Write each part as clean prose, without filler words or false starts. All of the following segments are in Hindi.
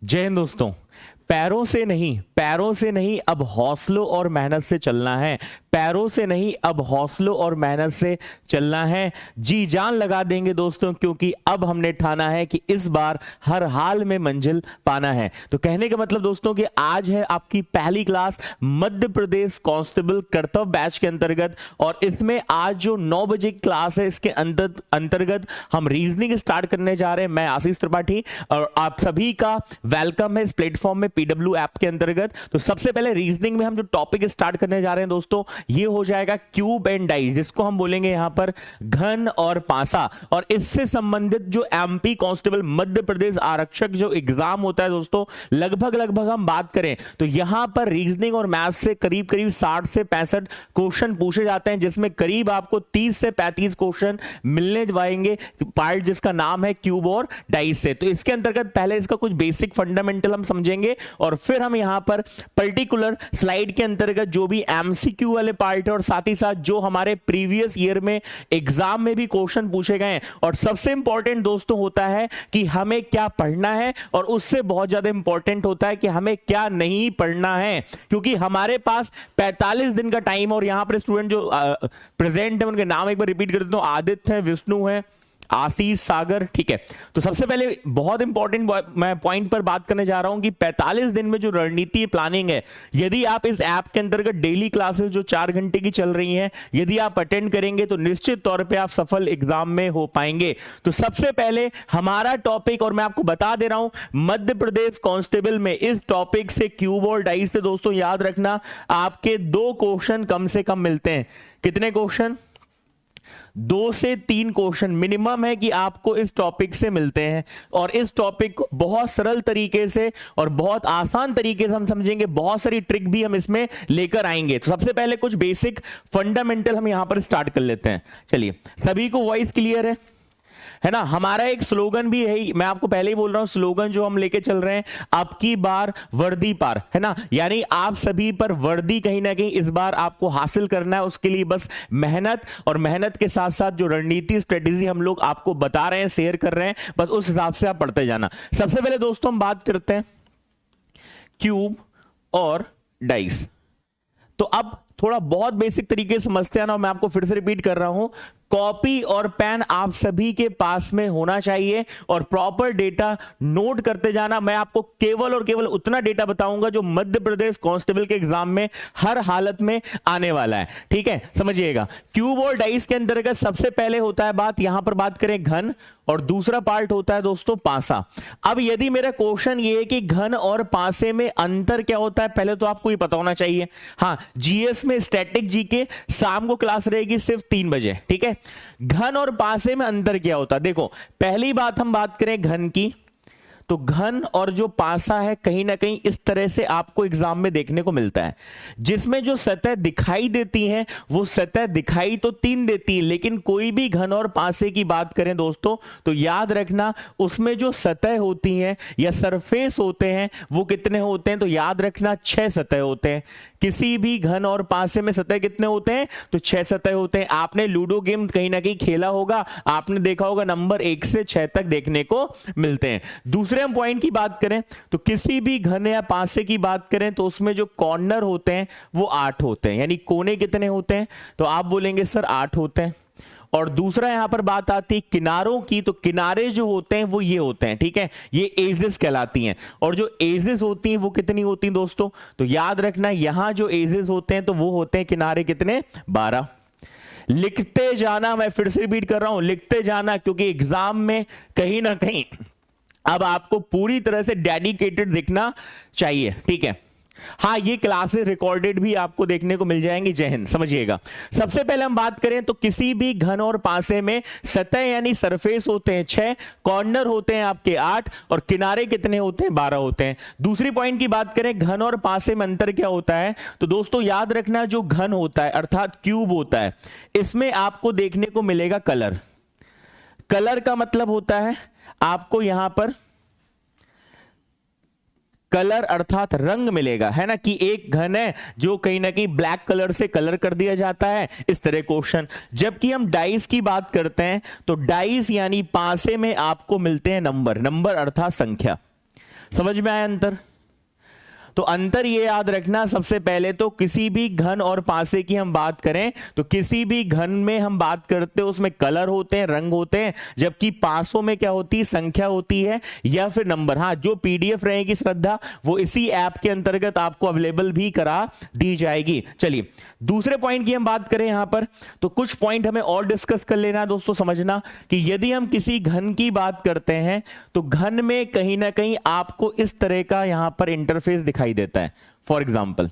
जय हिंद दोस्तों। पैरों से नहीं अब हौसलों और मेहनत से चलना है। पैरों से नहीं अब हौसलों और मेहनत से चलना है। जी जान लगा देंगे दोस्तों, क्योंकि अब हमने ठाना है कि इस बार हर हाल में मंजिल पाना है। तो कहने का मतलब दोस्तों कि आज है आपकी पहली क्लास मध्य प्रदेश कांस्टेबल कर्तव्य बैच के अंतर्गत, और इसमें आज जो 9 बजे क्लास है इसके अंतर्गत हम रीजनिंग स्टार्ट करने जा रहे हैं। मैं आशीष त्रिपाठी और आप सभी का वेलकम है इस प्लेटफॉर्म में पीडब्ल्यू ऐप के अंतर्गत। तो सबसे पहले रीजनिंग में हम जो टॉपिक स्टार्ट करने जा रहे हैं दोस्तों, ये हो जाएगा क्यूब एंड डाइस, जिसको हम बोलेंगे यहां पर घन और पासा। और इससे संबंधित जो एमपी कांस्टेबल मध्य प्रदेश आरक्षक जो एग्जाम होता है दोस्तों, लगभग हम बात करें तो यहां पर रीजनिंग और मैथ से करीब 60 से 65 क्वेश्चन पूछे जाते हैं, जिसमें करीब आपको 30 से 35 क्वेश्चन मिलने जाएंगे पार्ट जिसका नाम है क्यूब और डाइस से। तो इसके अंतर्गत पहले इसका कुछ बेसिक फंडामेंटल हम समझेंगे, और फिर हम यहां पर पर्टिकुलर स्लाइड के अंतर्गत जो भी एमसीक्यू वाले पार्ट है और साथ ही साथ जो हमारे प्रीवियस ईयर में एग्जाम में भी क्वेश्चन पूछे गए हैं, और सबसे इंपॉर्टेंट दोस्तों होता है कि हमें क्या पढ़ना है, और उससे बहुत ज्यादा इंपॉर्टेंट होता है कि हमें क्या नहीं पढ़ना है, क्योंकि हमारे पास 45 दिन का टाइम। और यहां पर स्टूडेंट जो प्रेजेंट है उनके नाम एक बार रिपीट कर देता हूं, आदित्य है, विष्णु है, आशीष, सागर। ठीक है, तो सबसे पहले बहुत इंपॉर्टेंट मैं पॉइंट पर बात करने जा रहा हूं कि 45 दिन में जो रणनीति प्लानिंग है, यदि आप इस ऐप के अंतर्गत डेली क्लासेस जो 4 घंटे की चल रही हैं, यदि आप अटेंड करेंगे तो निश्चित तौर पे आप सफल एग्जाम में हो पाएंगे। तो सबसे पहले हमारा टॉपिक, और मैं आपको बता दे रहा हूं, मध्य प्रदेश कांस्टेबल में इस टॉपिक से क्यूब और डाइस से दोस्तों याद रखना आपके 2 क्वेश्चन कम से कम मिलते हैं। कितने क्वेश्चन? 2 से 3 क्वेश्चन मिनिमम है कि आपको इस टॉपिक से मिलते हैं, और इस टॉपिक को बहुत सरल तरीके से और बहुत आसान तरीके से हम समझेंगे। बहुत सारी ट्रिक भी हम इसमें लेकर आएंगे। तो सबसे पहले कुछ बेसिक फंडामेंटल हम यहां पर स्टार्ट कर लेते हैं। चलिए, सभी को वॉइस क्लियर है ना? हमारा एक स्लोगन भी है, मैं आपको पहले ही बोल रहा हूं, स्लोगन जो हम लेके चल रहे हैं, आपकी बार वर्दी पार, है ना? यानी आप सभी पर वर्दी कहीं ना कहीं इस बार आपको हासिल करना है। उसके लिए बस मेहनत, और मेहनत के साथ साथ जो रणनीति स्ट्रेटेजी हम लोग आपको बता रहे हैं, शेयर कर रहे हैं, बस उस हिसाब से आप पढ़ते जाना। सबसे पहले दोस्तों हम बात करते हैं क्यूब और डाइस। तो अब थोड़ा बहुत बेसिक तरीके से समझते हैं ना, मैं आपको फिर से रिपीट कर रहा हूं, कॉपी और पेन आप सभी के पास में होना चाहिए, और प्रॉपर डेटा नोट करते जाना। मैं आपको केवल और केवल उतना डेटा बताऊंगा जो मध्य प्रदेश कांस्टेबल के एग्जाम में हर हालत में आने वाला है। ठीक है, समझिएगा। क्यूब और डाइस के अंतर्गत सबसे पहले होता है बात, यहां पर बात करें घन, और दूसरा पार्ट होता है दोस्तों पासा। अब यदि मेरा क्वेश्चन ये है कि घन और पासे में अंतर क्या होता है, पहले तो आपको ये पता होना चाहिए। हाँ, जीएस में स्टैटिक जीके शाम को क्लास रहेगी सिर्फ 3 बजे। ठीक है, घन और पासे में अंतर क्या होता है? देखो, पहली बात हम बात करें घन की, तो घन और जो पासा है कहीं ना कहीं इस तरह से आपको एग्जाम में देखने को मिलता है, जिसमें जो सतह दिखाई देती है वो सतह दिखाई तो 3 देती है, लेकिन कोई भी घन और पासे की बात करें दोस्तों तो याद रखना उसमें जो सतह होती हैं या सरफेस होते हैं वो कितने होते हैं? तो याद रखना 6 सतह होते हैं। किसी भी घन और पासे में सतह कितने होते हैं? तो 6 सतह होते हैं। आपने लूडो गेम कहीं ना कहीं खेला होगा, आपने देखा होगा नंबर 1 से 6 तक देखने को मिलते हैं। दूसरे हम पॉइंट की बात करें तो किसी भी घन या पासे की बात करें तो उसमें जो कॉर्नर होते हैं वो 8 होते हैं। यानी कोने कितने होते हैं? तो आप बोलेंगे सर 8 होते हैं। और दूसरा यहां पर बात आती है किनारों की, तो किनारे जो होते हैं वो ये होते हैं। ठीक है, ये एजेस कहलाती हैं, और जो एजेस होती हैं वो कितनी होती हैं दोस्तों? तो याद रखना यहां जो एजेस होते हैं तो वो होते हैं किनारे कितने? 12। लिखते जाना, मैं फिर से रिपीट कर रहा हूं, लिखते जाना, क्योंकि एग्जाम में कहीं ना कहीं अब आपको पूरी तरह से डेडिकेटेड दिखना चाहिए। ठीक है, हाँ, ये क्लासेस रिकॉर्डेड भी आपको देखने को मिल जाएंगी। जय हिंद, समझिएगा। सबसे पहले हम बात करें तो किसी भी घन और पासे में सतह यानी सरफेस होते हैं 6, कॉर्नर होते हैं आपके 8, और किनारे कितने होते हैं? 12 होते हैं। दूसरी पॉइंट की बात करें घन और पासे में अंतर क्या होता है, तो दोस्तों याद रखना जो घन होता है अर्थात क्यूब होता है, इसमें आपको देखने को मिलेगा कलर। कलर का मतलब होता है आपको यहां पर कलर अर्थात रंग मिलेगा, है ना? कि एक घन है जो कहीं ना कहीं ब्लैक कलर से कलर कर दिया जाता है, इस तरह क्वेश्चन। जबकि हम डाइस की बात करते हैं तो डाइस यानी पासे में आपको मिलते हैं नंबर, नंबर अर्थात संख्या। समझ में आया अंतर? तो अंतर ये याद रखना, सबसे पहले तो किसी भी घन और पासे की हम बात करें तो किसी भी घन में हम बात करते हैं उसमें कलर होते हैं, रंग होते हैं, जबकि पासों में क्या होती है, संख्या होती है या फिर नंबर। हाँ, जो पीडीएफ रहेगी श्रद्धा वो इसी ऐप के अंतर्गत आपको अवेलेबल भी करा दी जाएगी। चलिए दूसरे पॉइंट की हम बात करें यहां पर, तो कुछ पॉइंट हमें और डिस्कस कर लेना है दोस्तों। समझना कि यदि हम किसी घन की बात करते हैं तो घन में कहीं ना कहीं आपको इस तरह का यहां पर इंटरफेस दिखाई देता है। फॉर एग्जाम्पल,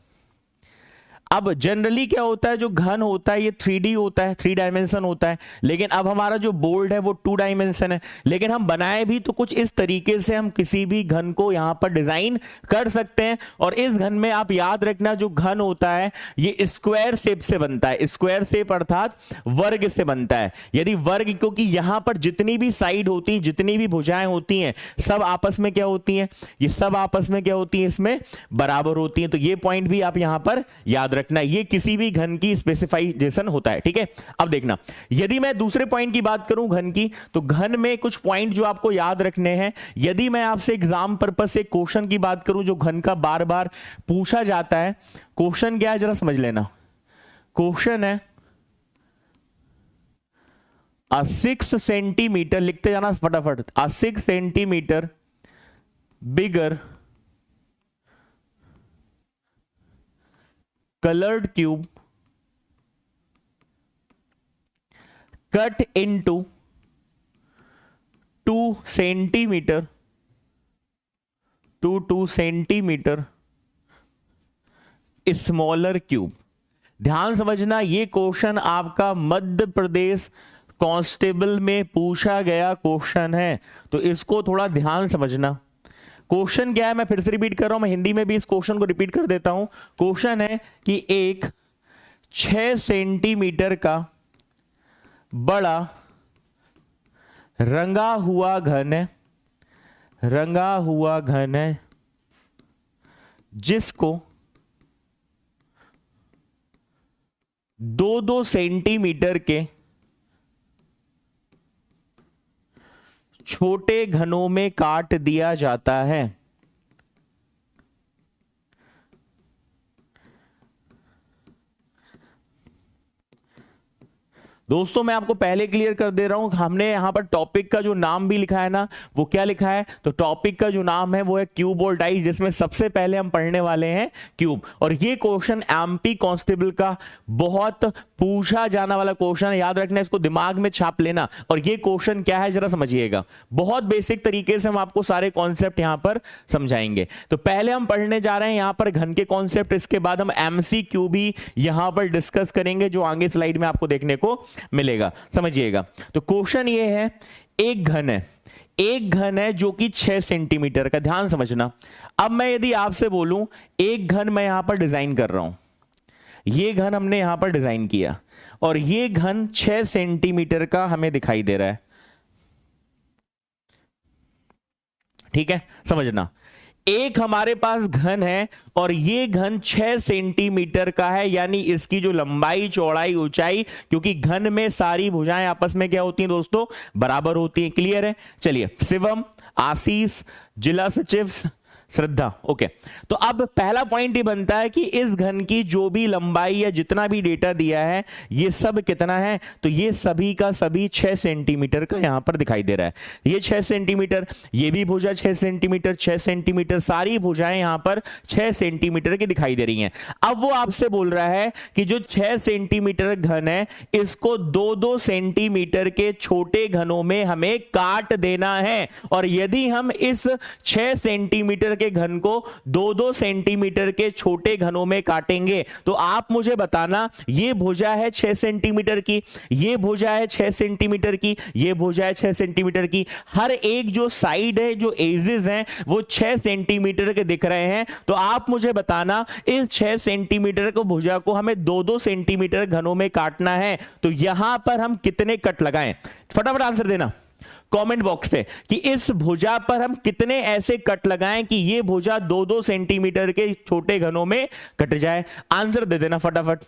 अब जनरली क्या होता है, जो घन होता है ये 3D होता है, 3 डायमेंशन होता है, लेकिन अब हमारा जो बोर्ड है वो 2 डायमेंशन है। लेकिन हम बनाए भी तो कुछ इस तरीके से हम किसी भी घन को यहां पर डिजाइन कर सकते हैं। और इस घन में आप याद रखना, जो घन होता है ये स्क्वायर शेप से बनता है, स्क्वायर शेप अर्थात वर्ग से बनता है। यदि वर्ग, क्योंकि यहां पर जितनी भी साइड होती है, जितनी भी भुजाएं होती हैं, सब आपस में क्या होती हैं, ये सब आपस में क्या होती है, इसमें बराबर होती हैं। तो ये पॉइंट भी आप यहां पर याद रखना, ये किसी भी घन की स्पेसिफिकेशन होता है। ठीक है, अब देखना, यदि मैं दूसरे पॉइंट की बात करूं घन की, तो घन में कुछ पॉइंट जो आपको याद रखने हैं। यदि मैं आपसे एग्जाम पर्पस से क्वेश्चन की बात करूं जो घन का बार बार पूछा जाता है, क्वेश्चन क्या है जरा समझ लेना। क्वेश्चन है 6 सेंटीमीटर, लिखते जाना फटाफट, 6 centimetre bigger colored cube cut into 2 centimeter to 2 centimeter smaller cube। ध्यान समझना, ये क्वेश्चन आपका मध्य प्रदेश कांस्टेबल में पूछा गया क्वेश्चन है, तो इसको थोड़ा ध्यान समझना। क्वेश्चन क्या है, मैं फिर से रिपीट कर रहा हूं, मैं हिंदी में भी इस क्वेश्चन को रिपीट कर देता हूं। क्वेश्चन है कि एक 6 सेंटीमीटर का बड़ा रंगा हुआ घन है, रंगा हुआ घन है, जिसको 2-2 सेंटीमीटर के छोटे घनों में काट दिया जाता है। दोस्तों मैं आपको पहले क्लियर कर दे रहा हूं, हमने यहां पर टॉपिक का जो नाम भी लिखा है ना, वो क्या लिखा है, तो टॉपिक का जो नाम है वो है क्यूब और डाइस, जिसमें सबसे पहले हम पढ़ने वाले हैं क्यूब। और ये क्वेश्चन एमपी कांस्टेबल का बहुत पूछा जाने वाला क्वेश्चन है, याद रखना, इसको दिमाग में छाप लेना। और ये क्वेश्चन क्या है जरा समझिएगा, बहुत बेसिक तरीके से हम आपको सारे कॉन्सेप्ट यहां पर समझाएंगे। तो पहले हम पढ़ने जा रहे हैं यहां पर घन के कॉन्सेप्ट, इसके बाद हम एमसीक्यू भी यहां पर डिस्कस करेंगे, जो आगे स्लाइड में आपको देखने को मिलेगा। समझिएगा, तो क्वेश्चन ये है, एक घन है, एक घन है जो कि 6 सेंटीमीटर का, ध्यान समझना। अब मैं यदि आपसे बोलूं एक घन मैं यहां पर डिजाइन कर रहा हूं, ये घन हमने यहां पर डिजाइन किया और ये घन 6 सेंटीमीटर का हमें दिखाई दे रहा है। ठीक है, समझना, एक हमारे पास घन है और ये घन 6 सेंटीमीटर का है, यानी इसकी जो लंबाई, चौड़ाई, ऊंचाई, क्योंकि घन में सारी भुजाएं आपस में क्या होती हैं दोस्तों, बराबर होती हैं। क्लियर है? चलिए, शिवम, आशीष, जिला सचिव, श्रद्धा, ओके। तो अब पहला पॉइंट ये बनता है कि इस घन की जो भी लंबाई या जितना भी डेटा दिया है ये सब कितना है, तो ये सभी का सभी 6 सेंटीमीटर का यहां पर दिखाई दे रहा है। ये 6 सेंटीमीटर, ये भी भुजा 6 सेंटीमीटर, 6 सेंटीमीटर, सारी भुजाएं यहां पर 6 सेंटीमीटर की दिखाई दे रही हैं। अब वो आपसे बोल रहा है कि जो 6 सेंटीमीटर घन है इसको 2-2 सेंटीमीटर के छोटे घनों में हमें काट देना है। और यदि हम इस 6 सेंटीमीटर के घन को 2-2 सेंटीमीटर के छोटे घनों में काटेंगे तो आप मुझे बताना, ये भुजा है 6 सेंटीमीटर की, ये भुजा है 6 सेंटीमीटर की, ये भुजा है 6 सेंटीमीटर की, हर एक जो साइड है, जो एजेस हैं वो 6 सेंटीमीटर के दिख रहे हैं। तो आप मुझे बताना, इस 6 सेंटीमीटर को भुजा को हमें 2-2 सेंटीमीटर घनों में काटना है, तो यहां पर हम कितने कट लगाएं? फटाफट आंसर देना कमेंट बॉक्स पे कि इस भुजा पर हम कितने ऐसे कट लगाएं कि ये भुजा 2-2 सेंटीमीटर के छोटे घनों में कट जाए। आंसर दे देना फटाफट।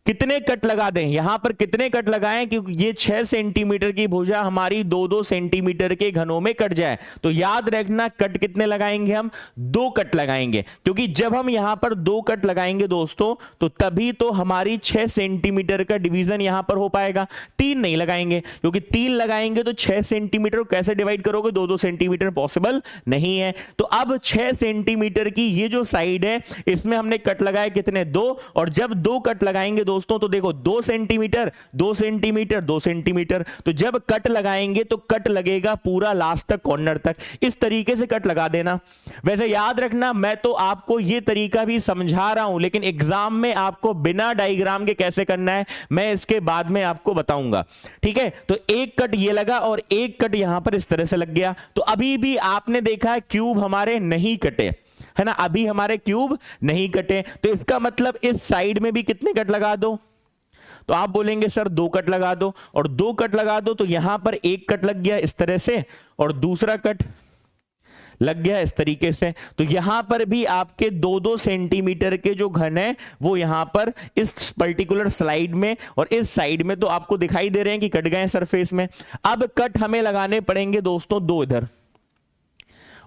कितने कट लगा दें, यहां पर कितने कट लगाएं, क्योंकि ये 6 सेंटीमीटर की भुजा हमारी 2-2 सेंटीमीटर के घनों में कट जाए। तो याद रखना कट कितने लगाएंगे, हम 2 कट लगाएंगे, क्योंकि जब हम यहां पर 2 कट लगाएंगे दोस्तों तो तभी तो हमारी 6 सेंटीमीटर का डिवीजन यहां पर हो पाएगा। 3 नहीं लगाएंगे, क्योंकि 3 लगाएंगे तो 6 सेंटीमीटर कैसे डिवाइड करोगे, 2-2 सेंटीमीटर पॉसिबल नहीं है। तो अब 6 सेंटीमीटर की ये जो साइड है इसमें हमने कट लगाए कितने, 2, और जब 2 कट लगाएंगे दोस्तों तो देखो 2 सेंटीमीटर 2 सेंटीमीटर 2 सेंटीमीटर, तो जब कट लगाएंगे तो कट लगेगा पूरा लास्ट तक, कॉर्नर तक। इस तरीके से कट लगा देना। वैसे याद रखना मैं तो आपको यह तरीका भी समझा रहा हूं, लेकिन एग्जाम में आपको बिना डायग्राम के कैसे करना है मैं इसके बाद में आपको बताऊंगा, ठीक है। तो एक कट ये लगा और एक कट यहां पर इस तरह से लग गया। तो अभी भी आपने देखा है क्यूब हमारे नहीं कटे, है ना, अभी हमारे क्यूब नहीं कटे। तो इसका मतलब इस साइड में भी कितने कट लगा दो, तो आप बोलेंगे सर 2 कट लगा दो, और 2 कट लगा दो तो यहां पर एक कट लग गया इस तरह से और दूसरा कट लग गया इस तरीके से। तो यहां पर भी आपके 2-2 सेंटीमीटर के जो घन है वो यहां पर इस पर्टिकुलर स्लाइड में और इस साइड में तो आपको दिखाई दे रहे हैं कि कट गए सरफेस में। अब कट हमें लगाने पड़ेंगे दोस्तों 2 इधर,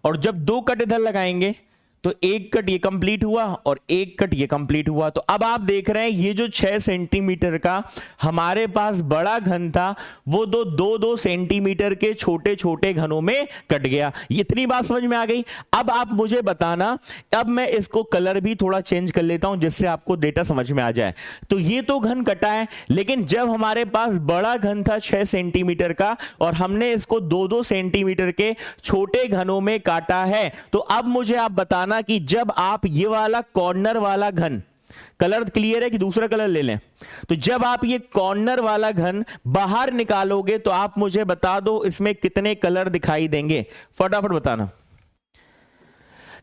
और जब 2 कट इधर लगाएंगे तो एक कट ये कंप्लीट हुआ और एक कट ये कंप्लीट हुआ। तो अब आप देख रहे हैं ये जो 6 सेंटीमीटर का हमारे पास बड़ा घन था वो 2-2 सेंटीमीटर के छोटे छोटे घनों में कट गया। इतनी बात समझ में आ गई। अब आप मुझे बताना, अब मैं इसको कलर भी थोड़ा चेंज कर लेता हूं जिससे आपको डेटा समझ में आ जाए। तो ये तो घन कटा है, लेकिन जब हमारे पास बड़ा घन था 6 सेंटीमीटर का और हमने इसको 2-2 सेंटीमीटर के छोटे घनों में काटा है, तो अब मुझे आप बताना कि जब आप ये वाला कॉर्नर वाला घन, कलर क्लियर है कि दूसरा कलर ले लें, तो जब आप ये कॉर्नर वाला घन बाहर निकालोगे तो आप मुझे बता दो इसमें कितने कलर दिखाई देंगे, फटाफट बताना।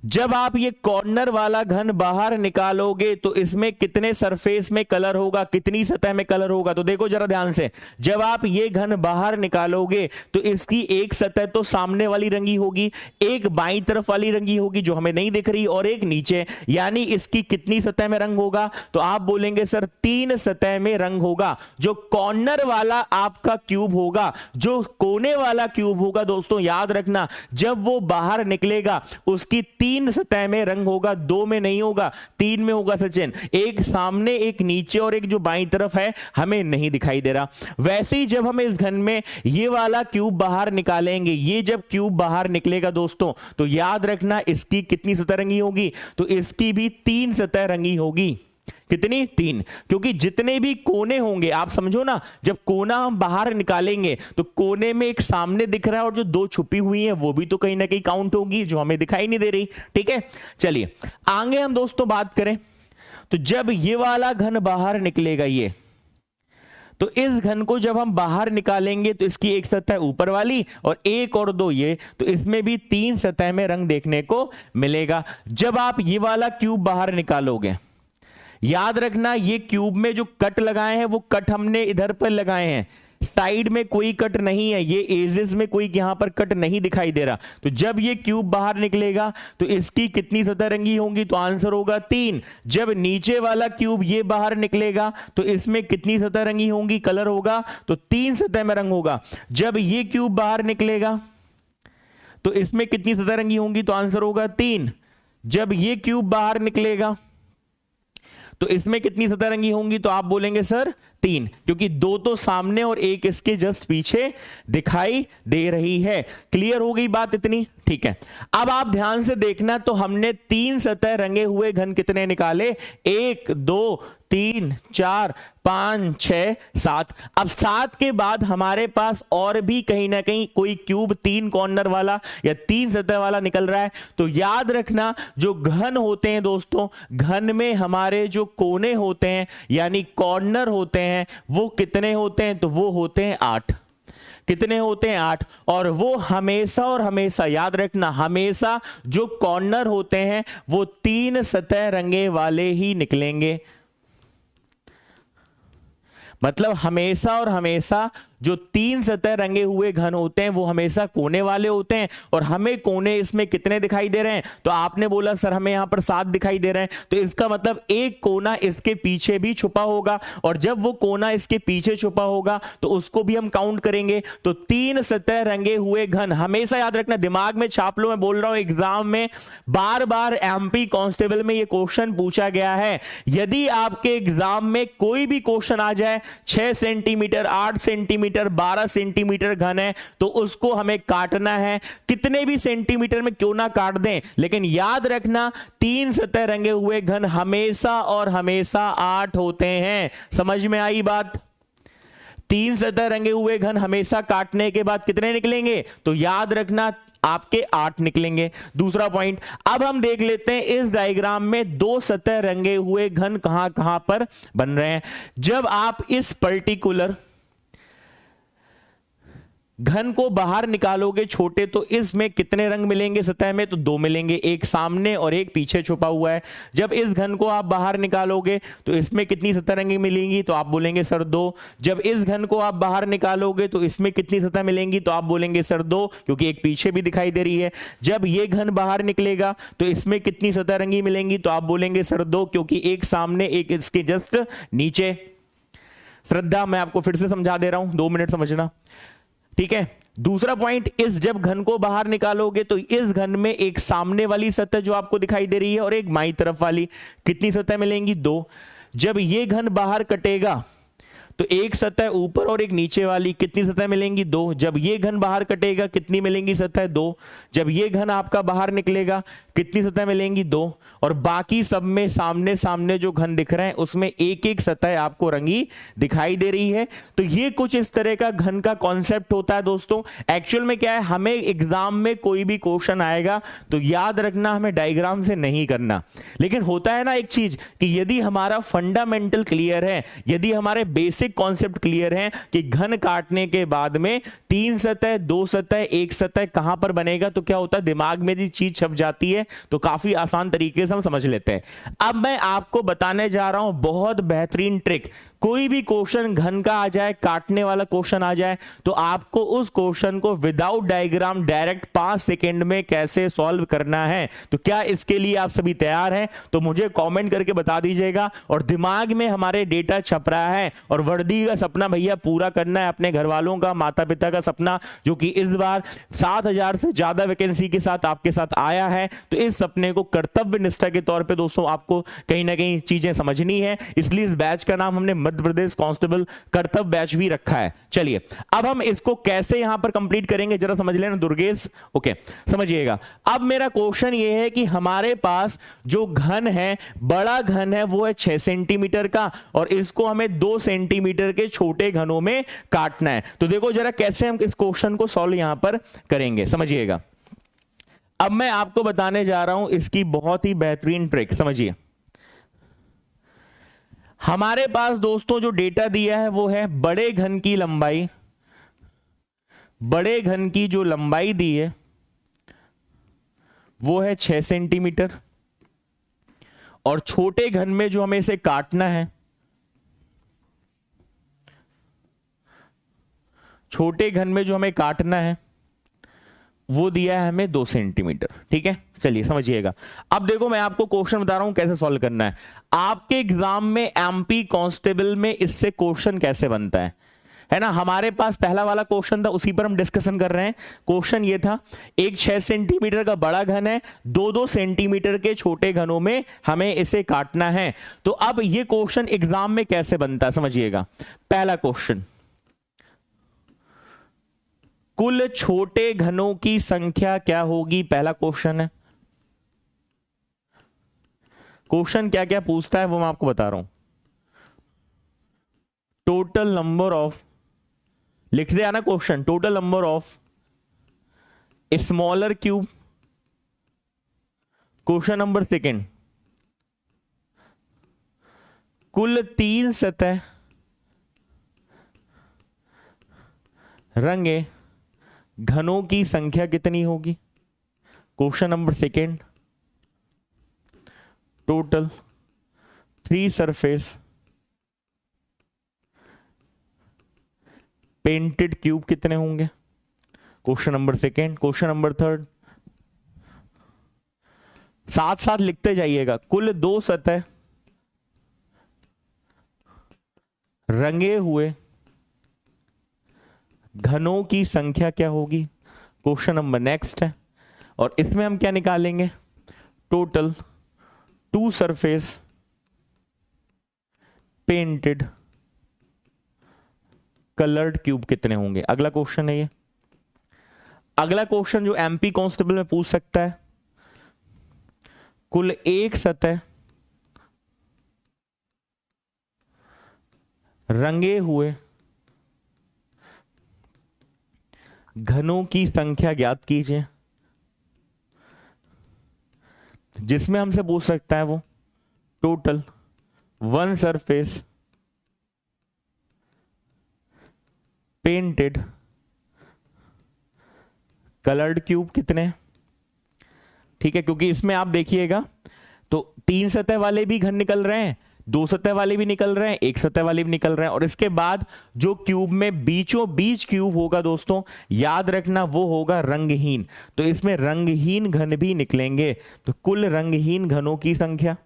जब आप ये कॉर्नर वाला घन बाहर निकालोगे तो इसमें कितने सरफेस में कलर होगा, कितनी सतह में कलर होगा। तो देखो जरा ध्यान से, जब आप ये घन बाहर निकालोगे तो इसकी एक सतह तो सामने वाली रंगी होगी, एक बाईं तरफ वाली रंगी होगी जो हमें नहीं दिख रही, और एक नीचे, यानी इसकी कितनी सतह में रंग होगा। तो आप बोलेंगे सर 3 सतह में रंग होगा। जो कॉर्नर वाला आपका क्यूब होगा, जो कोने वाला क्यूब होगा दोस्तों, याद रखना जब वो बाहर निकलेगा उसकी 3 सतह में रंग होगा, 2 में नहीं होगा, 3 में होगा सचिन। एक सामने, एक नीचे और एक जो बाईं तरफ है हमें नहीं दिखाई दे रहा। वैसे ही जब हम इस घन में ये वाला क्यूब बाहर निकालेंगे, ये जब क्यूब बाहर निकलेगा दोस्तों तो याद रखना इसकी कितनी सतह रंगी होगी, तो इसकी भी 3 सतह रंगी होगी। कितनी, 3, क्योंकि जितने भी कोने होंगे आप समझो ना, जब कोना हम बाहर निकालेंगे तो कोने में एक सामने दिख रहा है और जो 2 छुपी हुई है वो भी तो कहीं ना कहीं काउंट होगी जो हमें दिखाई नहीं दे रही, ठीक है। चलिए आगे हम दोस्तों बात करें, तो जब ये वाला घन बाहर निकलेगा ये, तो इस घन को जब हम बाहर निकालेंगे तो इसकी एक सतह ऊपर वाली और 1 और 2 ये, तो इसमें भी 3 सतह में रंग देखने को मिलेगा। जब आप ये वाला क्यूब बाहर निकालोगे, याद रखना ये क्यूब में जो कट लगाए हैं वो कट हमने इधर पर लगाए हैं, साइड में कोई कट नहीं है, ये एजेस में कोई यहां पर कट नहीं दिखाई दे रहा। तो जब ये क्यूब बाहर निकलेगा तो इसकी कितनी सतह रंगी होंगी, तो आंसर होगा 3। जब नीचे वाला क्यूब ये बाहर निकलेगा तो इसमें कितनी सतह रंगी होंगी, कलर होगा, तो 3 सतह में रंग होगा। जब ये क्यूब बाहर निकलेगा तो इसमें कितनी सतह रंगी होंगी, तो आंसर होगा 3। जब ये क्यूब बाहर निकलेगा तो इसमें कितनी सतह रंगी होंगी, तो आप बोलेंगे सर 3, क्योंकि 2 तो सामने और 1 इसके जस्ट पीछे दिखाई दे रही है। क्लियर हो गई बात इतनी, ठीक है। अब आप ध्यान से देखना, तो हमने 3 सतह रंगे हुए घन कितने निकाले, 1 2 3 4 5 6 7। अब 7 के बाद हमारे पास और भी कहीं ना कहीं कोई क्यूब 3 कॉर्नर वाला या 3 सतह वाला निकल रहा है। तो याद रखना जो घन होते हैं दोस्तों, घन में हमारे जो कोने होते हैं यानी कॉर्नर होते हैं वो कितने होते हैं, तो वो होते हैं 8। कितने होते हैं, 8। और वो हमेशा और हमेशा याद रखना, हमेशा जो कॉर्नर होते हैं वो 3 सतह रंगे वाले ही निकलेंगे। मतलब हमेशा और हमेशा जो 3 सतह रंगे हुए घन होते हैं वो हमेशा कोने वाले होते हैं, और हमें कोने इसमें कितने दिखाई दे रहे हैं? तो आपने बोला सर हमें यहां पर 7 दिखाई दे रहे हैं, तो इसका मतलब एक कोना इसके पीछे भी छुपा होगा, और जब वो कोना इसके पीछे छुपा होगा तो उसको भी हम काउंट करेंगे। तो 3 सतह रंगे हुए घन, हमेशा याद रखना, दिमाग में छाप लो, मैं बोल रहा हूं एग्जाम में बार बार एमपी कांस्टेबल में ये क्वेश्चन पूछा गया है। यदि आपके एग्जाम में कोई भी क्वेश्चन आ जाए 6 सेंटीमीटर, 8 सेंटीमीटर, 12 सेंटीमीटर घन है, तो उसको हमें काटना है, कितने भी सेंटीमीटर में क्यों ना काट दें, लेकिन याद रखना 3 सतह रंगे हुए घन हमेशा और हमेशा 8 होते हैं। समझ में आई बात? 3 सतह रंगे हुए घन हमेशा काटने के बाद कितने निकलेंगे? तो याद रखना आपके 8 निकलेंगे। दूसरा पॉइंट, अब हम देख लेते हैं इस डायग्राम में 2 सतह रंगे हुए घन कहां कहां पर बन रहे हैं। जब आप इस पर्टिकुलर घन को बाहर निकालोगे छोटे, तो इसमें कितने रंग मिलेंगे सतह में? तो 2 मिलेंगे, एक सामने और एक पीछे छुपा हुआ है। जब इस घन को आप बाहर निकालोगे तो इसमें कितनी सतह रंगी मिलेंगी? तो आप बोलेंगे सर 2। जब इस घन को आप बाहर निकालोगे तो इसमें कितनी सतह मिलेंगी? तो आप बोलेंगे सर 2, क्योंकि एक पीछे भी दिखाई दे रही है। जब ये घन बाहर निकलेगा तो इसमें कितनी सतह रंगी मिलेंगी? तो आप बोलेंगे सर 2, क्योंकि एक सामने एक इसके जस्ट नीचे। श्रद्धा, मैं आपको फिर से समझा दे रहा हूं, 2 मिनट समझना, ठीक है। दूसरा पॉइंट, इस जब घन को बाहर निकालोगे तो इस घन में एक सामने वाली सतह जो आपको दिखाई दे रही है और एक बाईं तरफ वाली, कितनी सतह मिलेंगी? 2। जब ये घन बाहर कटेगा तो एक सतह ऊपर और एक नीचे वाली, कितनी सतह मिलेंगी? 2। जब ये घन बाहर कटेगा कितनी मिलेंगी सतह? 2। जब ये घन आपका बाहर निकलेगा कितनी सतह मिलेंगी? 2। और बाकी सब में सामने सामने जो घन दिख रहे हैं उसमें एक एक सतह आपको रंगी दिखाई दे रही है। तो ये कुछ इस तरह का घन का कॉन्सेप्ट होता है दोस्तों। एक्चुअल में क्या है, हमें एग्जाम में कोई भी क्वेश्चन आएगा तो याद रखना हमें डायग्राम से नहीं करना, लेकिन होता है ना एक चीज कि यदि हमारा फंडामेंटल क्लियर है, यदि हमारे बेसिक कॉन्सेप्ट क्लियर है कि घन काटने के बाद में 3 सतह, 2 सतह, 1 सतह कहां पर बनेगा, तो क्या होता है दिमाग में यदि चीज छप जाती है तो काफी आसान तरीके से हम समझ लेते हैं। अब मैं आपको बताने जा रहा हूं बहुत बेहतरीन ट्रिक। कोई भी क्वेश्चन घन का आ जाए, काटने वाला क्वेश्चन आ जाए, तो आपको उस क्वेश्चन को विदाउट डायग्राम डायरेक्ट 5 सेकंड में कैसे सॉल्व करना है। तो क्या इसके लिए आप सभी तैयार हैं? तो मुझे कमेंट करके बता दीजिएगा। और दिमाग में हमारे डेटा छप रहा है, और वर्दी का सपना भैया पूरा करना है, अपने घर वालों का, माता पिता का सपना, जो कि इस बार 7000 से ज्यादा वैकेंसी के साथ आपके साथ आया है। तो इस सपने को कर्तव्य निष्ठा के तौर पे दोस्तों आपको कहीं ना कहीं चीजें समझनी है, इसलिए इस बैच का नाम हमने मध्य प्रदेश कांस्टेबल कर्तव्य बैच भी रखा है। चलिए अब हम इसको कैसे यहां पर कंप्लीट करेंगे जरा समझ लेना दुर्गेश। ओके, समझिएगा। अब मेरा क्वेश्चन ये है कि हमारे पास जो घन है, बड़ा घन है वो है 6 सेंटीमीटर का, और इसको हमें 2 सेंटीमीटर के छोटे घनों में काटना है। तो देखो जरा कैसे हम इस क्वेश्चन को सॉल्व यहां पर करेंगे, समझिएगा। अब मैं आपको बताने जा रहा हूं इसकी बहुत ही बेहतरीन ट्रिक, समझिए। हमारे पास दोस्तों जो डेटा दिया है वो है बड़े घन की लंबाई, बड़े घन की जो लंबाई दी है वो है 6 सेंटीमीटर, और छोटे घन में जो हमें इसे काटना है, छोटे घन में जो हमें काटना है वो दिया है हमें 2 सेंटीमीटर। ठीक है, चलिए समझिएगा। अब देखो मैं आपको क्वेश्चन बता रहा हूं कैसे सॉल्व करना है। आपके एग्जाम में एमपी कांस्टेबल में इससे क्वेश्चन कैसे बनता है ना। हमारे पास पहला वाला क्वेश्चन था, उसी पर हम डिस्कशन कर रहे हैं। क्वेश्चन ये था, एक 6 सेंटीमीटर का बड़ा घन है, 2-2 सेंटीमीटर के छोटे घनों में हमें इसे काटना है। तो अब ये क्वेश्चन एग्जाम में कैसे बनता है समझिएगा। पहला क्वेश्चन, कुल छोटे घनों की संख्या क्या होगी, पहला क्वेश्चन है। क्वेश्चन क्या क्या पूछता है वो मैं आपको बता रहा हूं। टोटल नंबर ऑफ, लिख दिया ना question, total number of smaller cube. Question number second, कुल 3 सतह रंगे घनों की संख्या कितनी होगी। Question number second, total 3 surface painted cube कितने होंगे? Question number second. Question number third, साथ साथ लिखते जाइएगा। कुल 2 सतह रंगे हुए घनों की संख्या क्या होगी? क्वेश्चन नंबर नेक्स्ट है। और इसमें हम क्या निकालेंगे? Total 2 surface painted coloured cube कितने होंगे? अगला क्वेश्चन है ये। अगला क्वेश्चन जो एमपी कांस्टेबल में पूछ सकता है, कुल 1 सतह रंगे हुए घनों की संख्या ज्ञात कीजिए। जिसमें हमसे पूछ सकता है वो total 1 surface painted coloured cube कितने? ठीक है, क्योंकि इसमें आप देखिएगा तो 3 सतह वाले भी घन निकल रहे हैं, 2 सतह वाले भी निकल रहे हैं, 1 सतह वाले भी निकल रहे हैं। और इसके बाद जो क्यूब में बीचों बीच क्यूब होगा दोस्तों, याद रखना वो होगा रंगहीन। तो इसमें रंगहीन घन भी निकलेंगे। तो कुल रंगहीन घनों की संख्या,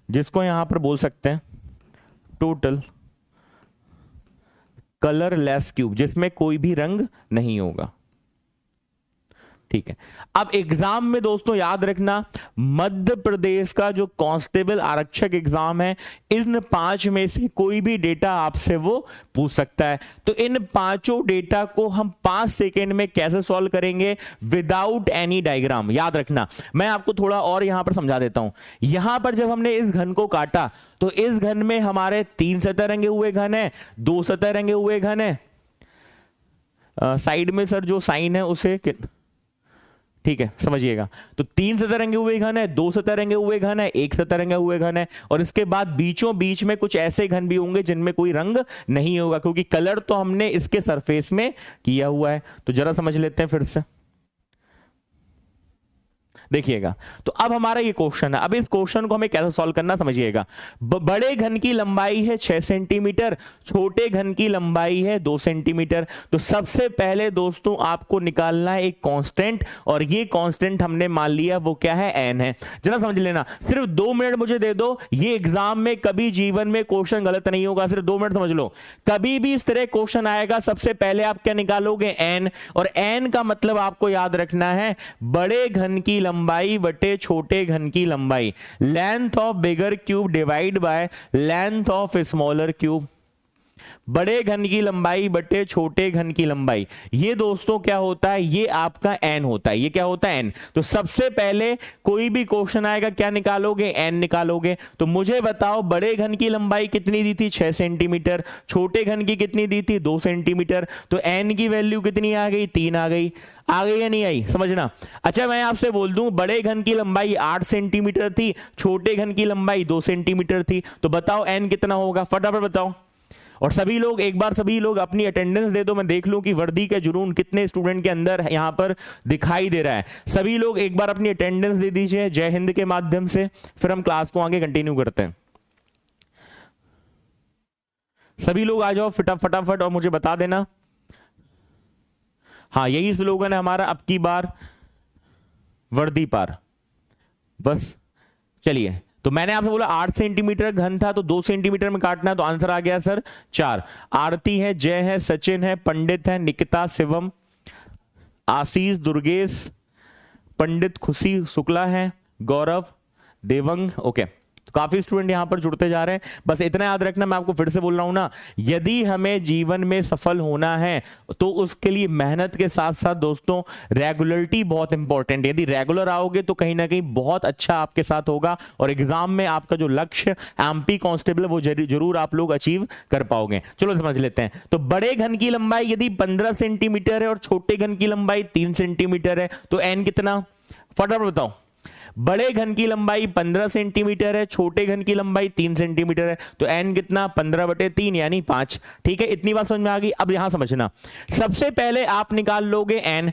जिसको यहां पर बोल सकते हैं टोटल कलरलेस क्यूब, जिसमें कोई भी रंग नहीं होगा। ठीक है, अब एग्जाम में दोस्तों याद रखना, मध्य प्रदेश का जो कांस्टेबल आरक्षक एग्जाम है, इन 5 में से कोई भी डेटा आपसे वो पूछ सकता है। तो इन 5 डेटा को हम 5 सेकेंड में कैसे सॉल्व करेंगे? Without any diagram. याद रखना, मैं आपको थोड़ा और यहां पर समझा देता हूं। यहां पर जब हमने इस घन को काटा तो इस घन में हमारे 3 सतह रंगे हुए घन है, 2 सतह रंगे हुए घन है। साइड में सर जो साइन है उसे, ठीक है समझिएगा। तो 3 सतह रंगे हुए घन है, 2 सतह रंगे हुए घन है, 1 सतह रंगे हुए घन है। और इसके बाद बीचों बीच में कुछ ऐसे घन भी होंगे जिनमें कोई रंग नहीं होगा, क्योंकि कलर तो हमने इसके सरफेस में किया हुआ है। तो जरा समझ लेते हैं फिर से, देखिएगा। तो अब हमारा ये क्वेश्चन है, अब इस क्वेश्चन को हमें कैसे सॉल्व करना समझिएगा। बड़े घन की लंबाई है 6 सेंटीमीटर, छोटे घन की लंबाई है 2 सेंटीमीटर। तो सबसे पहले दोस्तों आपको निकालना है एक कांस्टेंट, और ये कांस्टेंट हमने मान लिया वो क्या है? n है। जरा समझ लेना, सिर्फ 2 मिनट मुझे दे दो, ये एग्जाम में कभी जीवन में क्वेश्चन गलत नहीं होगा। सिर्फ 2 मिनट समझ लो, कभी भी इस तरह क्वेश्चन आएगा, सबसे पहले आप क्या निकालोगे? n। और n का मतलब आपको याद रखना है बड़े घन की लंबाई बटे छोटे घन की लंबाई। Length of bigger cube divide by length of smaller cube. बड़े घन की लंबाई बटे छोटे घन की लंबाई, ये दोस्तों क्या होता है? ये आपका n होता है। ये क्या होता है? n। तो सबसे पहले कोई भी क्वेश्चन आएगा क्या निकालोगे? n निकालोगे। तो मुझे बताओ बड़े घन की लंबाई कितनी दी थी? 6 सेंटीमीटर। छोटे घन की कितनी दी थी? 2 सेंटीमीटर। तो n की वैल्यू कितनी आ गई? 3 आ गई। आ गई या नहीं आई? समझना। अच्छा मैं आपसे बोल दूं, बड़े घन की लंबाई 8 सेंटीमीटर थी, छोटे घन की लंबाई 2 सेंटीमीटर थी। तो बताओ n कितना होगा? फटाफट बताओ। और सभी लोग एक बार सभी लोग अपनी अटेंडेंस दे दो, मैं देख लूं कि वर्दी का जुनून कितने स्टूडेंट के अंदर यहां पर दिखाई दे रहा है। सभी लोग एक बार अपनी अटेंडेंस दे दीजिए जय हिंद के माध्यम से, फिर हम क्लास को आगे कंटिन्यू करते हैं। सभी लोग आ जाओ फटाफट और मुझे बता देना। हाँ यही स्लोगन है हमारा, अब की बार वर्दी पार। बस चलिए, तो मैंने आपसे बोला 8 सेंटीमीटर घन था, तो 2 सेंटीमीटर में काटना है, तो आंसर आ गया सर 4। आरती है, जय है, सचिन है, पंडित है, निकिता, शिवम, आशीष, दुर्गेश, पंडित, खुशी शुक्ला है, गौरव, देवंग। ओके, तो काफी स्टूडेंट यहां पर जुड़ते जा रहे हैं। बस इतना याद रखना, मैं आपको फिर से बोल रहा हूं ना, यदि हमें जीवन में सफल होना है तो उसके लिए मेहनत के साथ साथ दोस्तों रेगुलरिटी बहुत इंपॉर्टेंट है। यदि रेगुलर आओगे तो कहीं ना कहीं बहुत अच्छा आपके साथ होगा, और एग्जाम में आपका जो लक्ष्य एमपी कांस्टेबल वो जरूर आप लोग अचीव कर पाओगे। चलो समझ लेते हैं। तो बड़े घन की लंबाई यदि 15 सेंटीमीटर है और छोटे घन की लंबाई 3 सेंटीमीटर है, तो एन कितना? फटाफट बताओ। बड़े घन की लंबाई 15 सेंटीमीटर है, छोटे घन की लंबाई 3 सेंटीमीटर है, तो n कितना 15/3 यानी 5। ठीक है, इतनी बात समझ में आ गई। अब यहां समझना, सबसे पहले आप निकाल लोगे n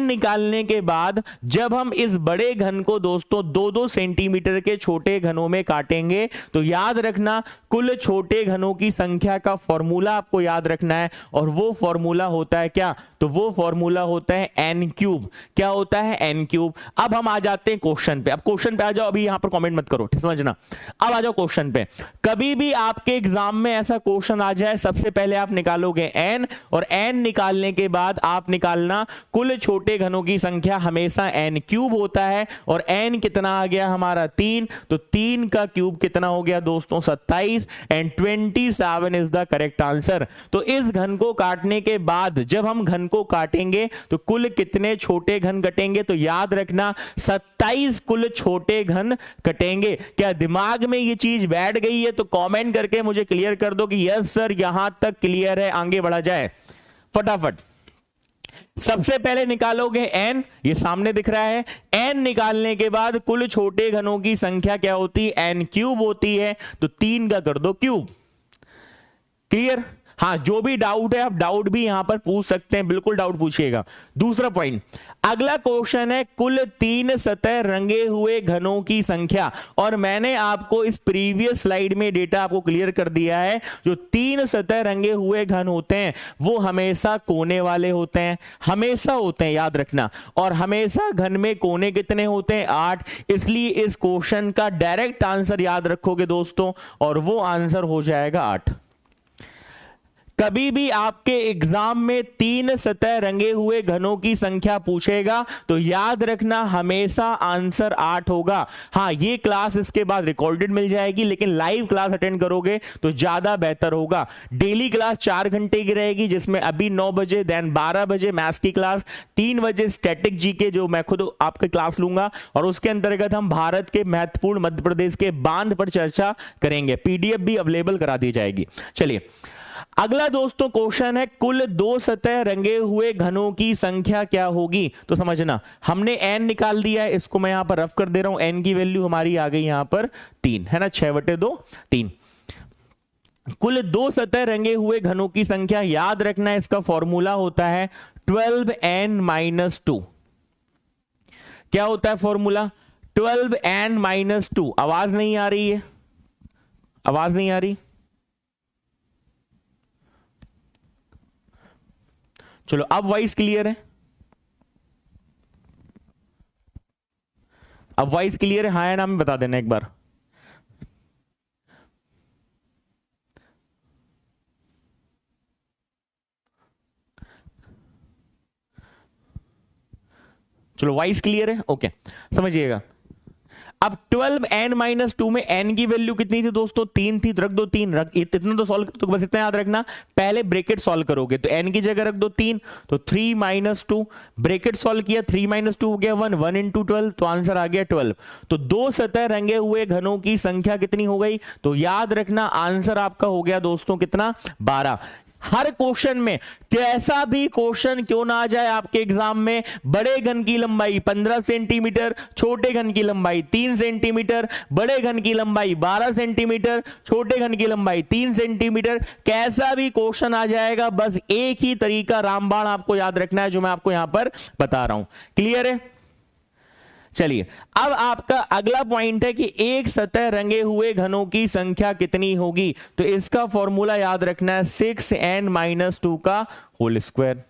निकालने के बाद जब हम इस बड़े घन को दोस्तों 2-2 सेंटीमीटर के छोटे घनों में काटेंगे तो याद रखना कुल छोटे घनों की संख्या का फॉर्मूला आपको याद रखना है, और वो फॉर्मूला होता है क्या, तो वो फॉर्मूला होता है n क्यूब। क्या होता है, n क्यूब। अब हम आ जाते हैं क्वेश्चन पे। अब क्वेश्चन पे आ जाओ, अभी यहां पर कमेंट मत करो, समझना। अब आ जाओ क्वेश्चन पे। कभी भी आपके एग्जाम में ऐसा क्वेश्चन आ जाए, सबसे पहले आप निकालोगे n, और n निकालने के बाद आप निकालना कुल छोटे घनों की संख्या हमेशा n क्यूब होता है, और n कितना आ गया हमारा 3, तो 3 का क्यूब कितना हो गया दोस्तों 27, and 27 is the correct answer. तो इस घन को काटने के बाद जब हम घन को काटेंगे तो कुल कितने छोटे घन कटेंगे, तो याद रखना 27 कुल छोटे घन कटेंगे। क्या दिमाग में ये चीज बैठ गई है, तो कमेंट करके मुझे क्लियर कर दो कि यस सर यहां तक क्लियर है, आगे बढ़ा जाए फटाफट। सबसे पहले निकालोगे n, ये सामने दिख रहा है, n निकालने के बाद कुल छोटे घनों की संख्या क्या होती है, n क्यूब होती है, तो 3 का कर दो क्यूब। क्लियर? हाँ, जो भी डाउट है आप डाउट भी यहां पर पूछ सकते हैं, बिल्कुल डाउट पूछिएगा। दूसरा पॉइंट, अगला क्वेश्चन है कुल 3 सतह रंगे हुए घनों की संख्या, और मैंने आपको इस प्रीवियस स्लाइड में डेटा आपको क्लियर कर दिया है। जो 3 सतह रंगे हुए घन होते हैं वो हमेशा कोने वाले होते हैं, हमेशा होते हैं, याद रखना। और हमेशा घन में कोने कितने होते हैं, 8। इसलिए इस क्वेश्चन का डायरेक्ट आंसर याद रखोगे दोस्तों, और वो आंसर हो जाएगा 8। कभी भी आपके एग्जाम में 3 सतह रंगे हुए घनों की संख्या पूछेगा तो याद रखना हमेशा आंसर 8 होगा। हां, ये क्लास इसके बाद रिकॉर्डेड मिल जाएगी, लेकिन लाइव क्लास अटेंड करोगे तो ज्यादा बेहतर होगा। डेली क्लास 4 घंटे की रहेगी, जिसमें अभी 9 बजे, देन 12 बजे मैथ्स की क्लास, 3 बजे स्टैटिक जीके जो मैं खुद आपके क्लास लूंगा, और उसके अंतर्गत हम भारत के महत्वपूर्ण मध्य प्रदेश के बांध पर चर्चा करेंगे। पीडीएफ भी अवेलेबल करा दी जाएगी। चलिए अगला दोस्तों क्वेश्चन है कुल 2 सतह रंगे हुए घनों की संख्या क्या होगी। तो समझना, हमने n निकाल दिया है, इसको मैं यहां पर रफ कर दे रहा हूं। n की वैल्यू हमारी आ गई यहां पर 3, है ना, 6/2 3। कुल 2 सतह रंगे हुए घनों की संख्या याद रखना है, इसका फॉर्मूला होता है 12n-2। क्या होता है फॉर्मूला, 12n-2। आवाज नहीं आ रही है, आवाज नहीं आ रही, चलो अब वॉइस क्लियर है, अब वॉइस क्लियर है, हाँ या ना में बता देना एक बार। चलो वॉइस क्लियर है, ओके। समझिएगा, अब 12n-2 में n की वैल्यू कितनी थी दोस्तों, 3 थी, तो रख दो 3। रख इतना तो सॉल्व, तो बस इतना याद रखना, पहले ब्रैकेट सॉल्व करोगे तो n की जगह रख दो 3, तो 3-2 ब्रैकेट सॉल्व किया, 3-2 हो गया 1, 1 × 12, तो आंसर आ गया 12। तो 2 सतह रंगे हुए घनों की संख्या कितनी हो गई, तो याद रखना आंसर आपका हो गया दोस्तों कितना, 12। हर क्वेश्चन में कैसा भी क्वेश्चन क्यों ना आ जाए आपके एग्जाम में, बड़े घन की लंबाई 15 सेंटीमीटर, छोटे घन की लंबाई 3 सेंटीमीटर, बड़े घन की लंबाई 12 सेंटीमीटर, छोटे घन की लंबाई 3 सेंटीमीटर, कैसा भी क्वेश्चन आ जाएगा, बस एक ही तरीका रामबाण आपको याद रखना है जो मैं आपको यहां पर बता रहा हूं। क्लियर है? चलिए अब आपका अगला पॉइंट है कि एक सतह रंगे हुए घनों की संख्या कितनी होगी, तो इसका फॉर्मूला याद रखना है 6n-2 का होल स्क्वायर।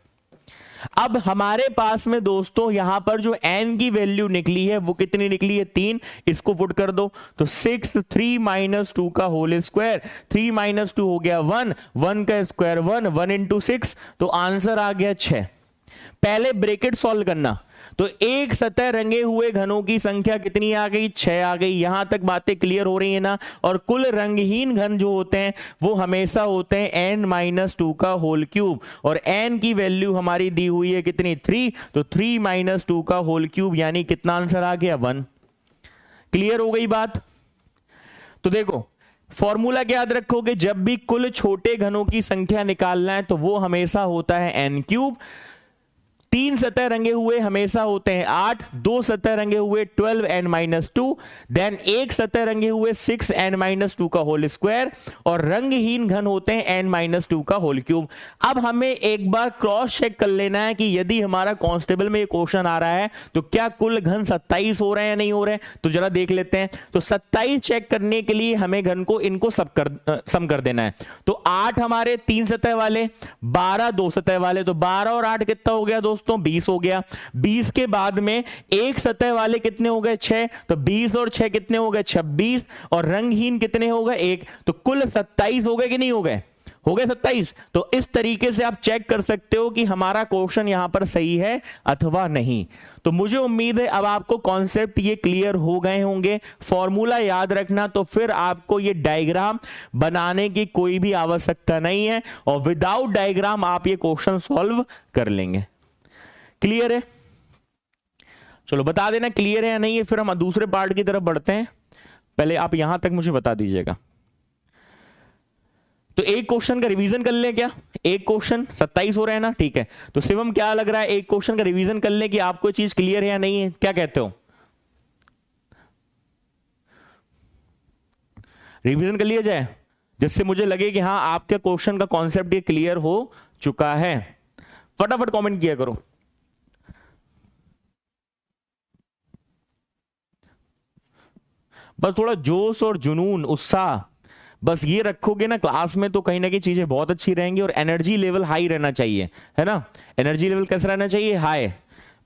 अब हमारे पास में दोस्तों यहां पर जो n की वैल्यू निकली है वो कितनी निकली है, 3। इसको पुट कर दो तो 6 3-2 का होल स्क्वायर, 3-2 हो गया 1, 1 का स्क्वायर 1, 1 × 6, तो आंसर आ गया 6। पहले ब्रैकेट सॉल्व करना, तो एक सतह रंगे हुए घनों की संख्या कितनी आ गई, 6 आ गई। यहां तक बातें क्लियर हो रही है ना। और कुल रंगहीन घन जो होते हैं वो हमेशा होते हैं n-2 का होल क्यूब, और n की वैल्यू हमारी दी हुई है कितनी, 3, तो 3-2 का होल क्यूब, यानी कितना आंसर आ गया, 1। क्लियर हो गई बात? तो देखो फॉर्मूला क्या याद रखोगे, जब भी कुल छोटे घनों की संख्या निकालना है तो वो हमेशा होता है n क्यूब। तीन सतह रंगे हुए हमेशा होते हैं 8, दो सतह रंगे हुए 12 n माइनस 2, देन एक सतह रंगे हुए 6 n माइनस 2 का होल स्क्वायर, और रंगहीन घन होते हैं n माइनस 2 का होल क्यूब। अब हमें एक बार क्रॉस चेक कर लेना है कि यदि हमारा कांस्टेबल में ये क्वेश्चन आ रहा है तो क्या कुल घन 27 हो रहे हैं या नहीं हो रहे हैं, तो जरा देख लेते हैं। तो 27 चेक करने के लिए हमें घन को इनको सम कर देना है। तो 8 हमारे तीन सतह वाले, 12 दो सतह वाले, तो 12 और 8 कितना हो गया दोस्तों, 20 हो गया। 20 के बाद में एक सतह वाले कितने हो गए, 6, तो 20 और 6 कितने हो गए, 26, और रंगहीन कितने हो गए, 1, तो कुल 27 हो गए कि नहीं हो गए, हो गए 27। तो इस तरीके से आप चेक कर सकते हो कि हमारा क्वेश्चन यहां पर सही है अथवा नहीं। तो मुझे उम्मीद है अब आपको कॉन्सेप्ट ये क्लियर हो गए होंगे। फॉर्मूला याद रखना, तो फिर आपको ये डायग्राम बनाने की कोई भी आवश्यकता नहीं है, और विदाउट डायग्राम आप ये क्वेश्चन सॉल्व कर लेंगे। क्लियर है? चलो बता देना क्लियर है या नहीं है, फिर हम दूसरे पार्ट की तरफ बढ़ते हैं। पहले आप यहां तक मुझे बता दीजिएगा। तो एक क्वेश्चन का रिवीजन कर लें क्या? एक क्वेश्चन 27 हो रहे हैं ना, ठीक है। तो शिवम क्या लग रहा है, एक क्वेश्चन का रिवीजन कर लें कि आपको चीज क्लियर है या नहीं है, क्या कहते हो? रिवीजन कर लिया जाए जिससे मुझे लगे कि हाँ आपके क्वेश्चन का कॉन्सेप्ट ये क्लियर हो चुका है। फटाफट कमेंट किया करो। बस थोड़ा जोश और जुनून, उत्साह बस ये रखोगे ना क्लास में, तो कहीं ना कहीं चीजें बहुत अच्छी रहेंगी। और एनर्जी लेवल हाई रहना चाहिए, है ना। एनर्जी लेवल कैसा रहना चाहिए, हाई,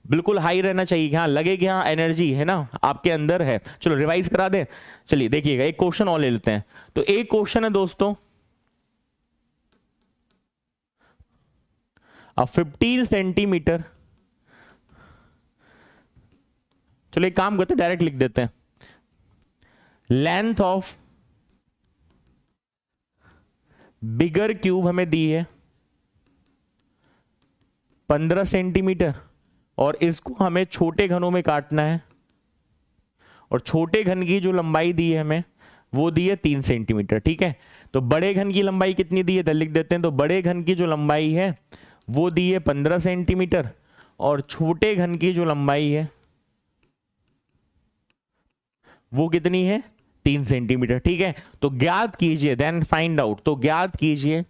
बिल्कुल हाई रहना चाहिए। हाँ लगे कि हाँ एनर्जी है ना आपके अंदर है। चलो रिवाइज करा दे। चलिए देखिएगा, एक क्वेश्चन और ले लेते हैं। तो एक क्वेश्चन है दोस्तों, 15 सेंटीमीटर, चलो एक काम करते हैं डायरेक्ट लिख देते हैं। लेंथ ऑफ बिगर क्यूब हमें दी है 15 सेंटीमीटर, और इसको हमें छोटे घनों में काटना है, और छोटे घन की जो लंबाई दी है हमें वो दी है 3 सेंटीमीटर, ठीक है। तो बड़े घन की लंबाई कितनी दी है, तो लिख देते हैं। तो बड़े घन की जो लंबाई है वो दी है 15 सेंटीमीटर, और छोटे घन की जो लंबाई है वो कितनी है, 3 सेंटीमीटर, ठीक है। तो ज्ञात कीजिए, देन फाइंड आउट, तो ज्ञात कीजिए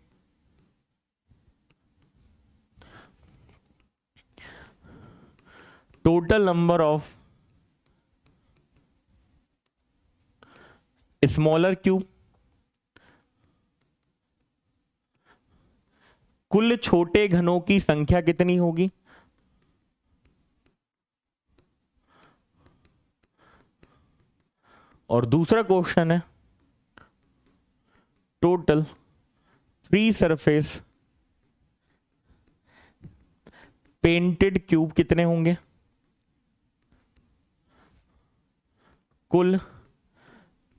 total number of smaller cube, कुल छोटे घनों की संख्या कितनी होगी, और दूसरा क्वेश्चन है total free surface painted cube कितने होंगे, कुल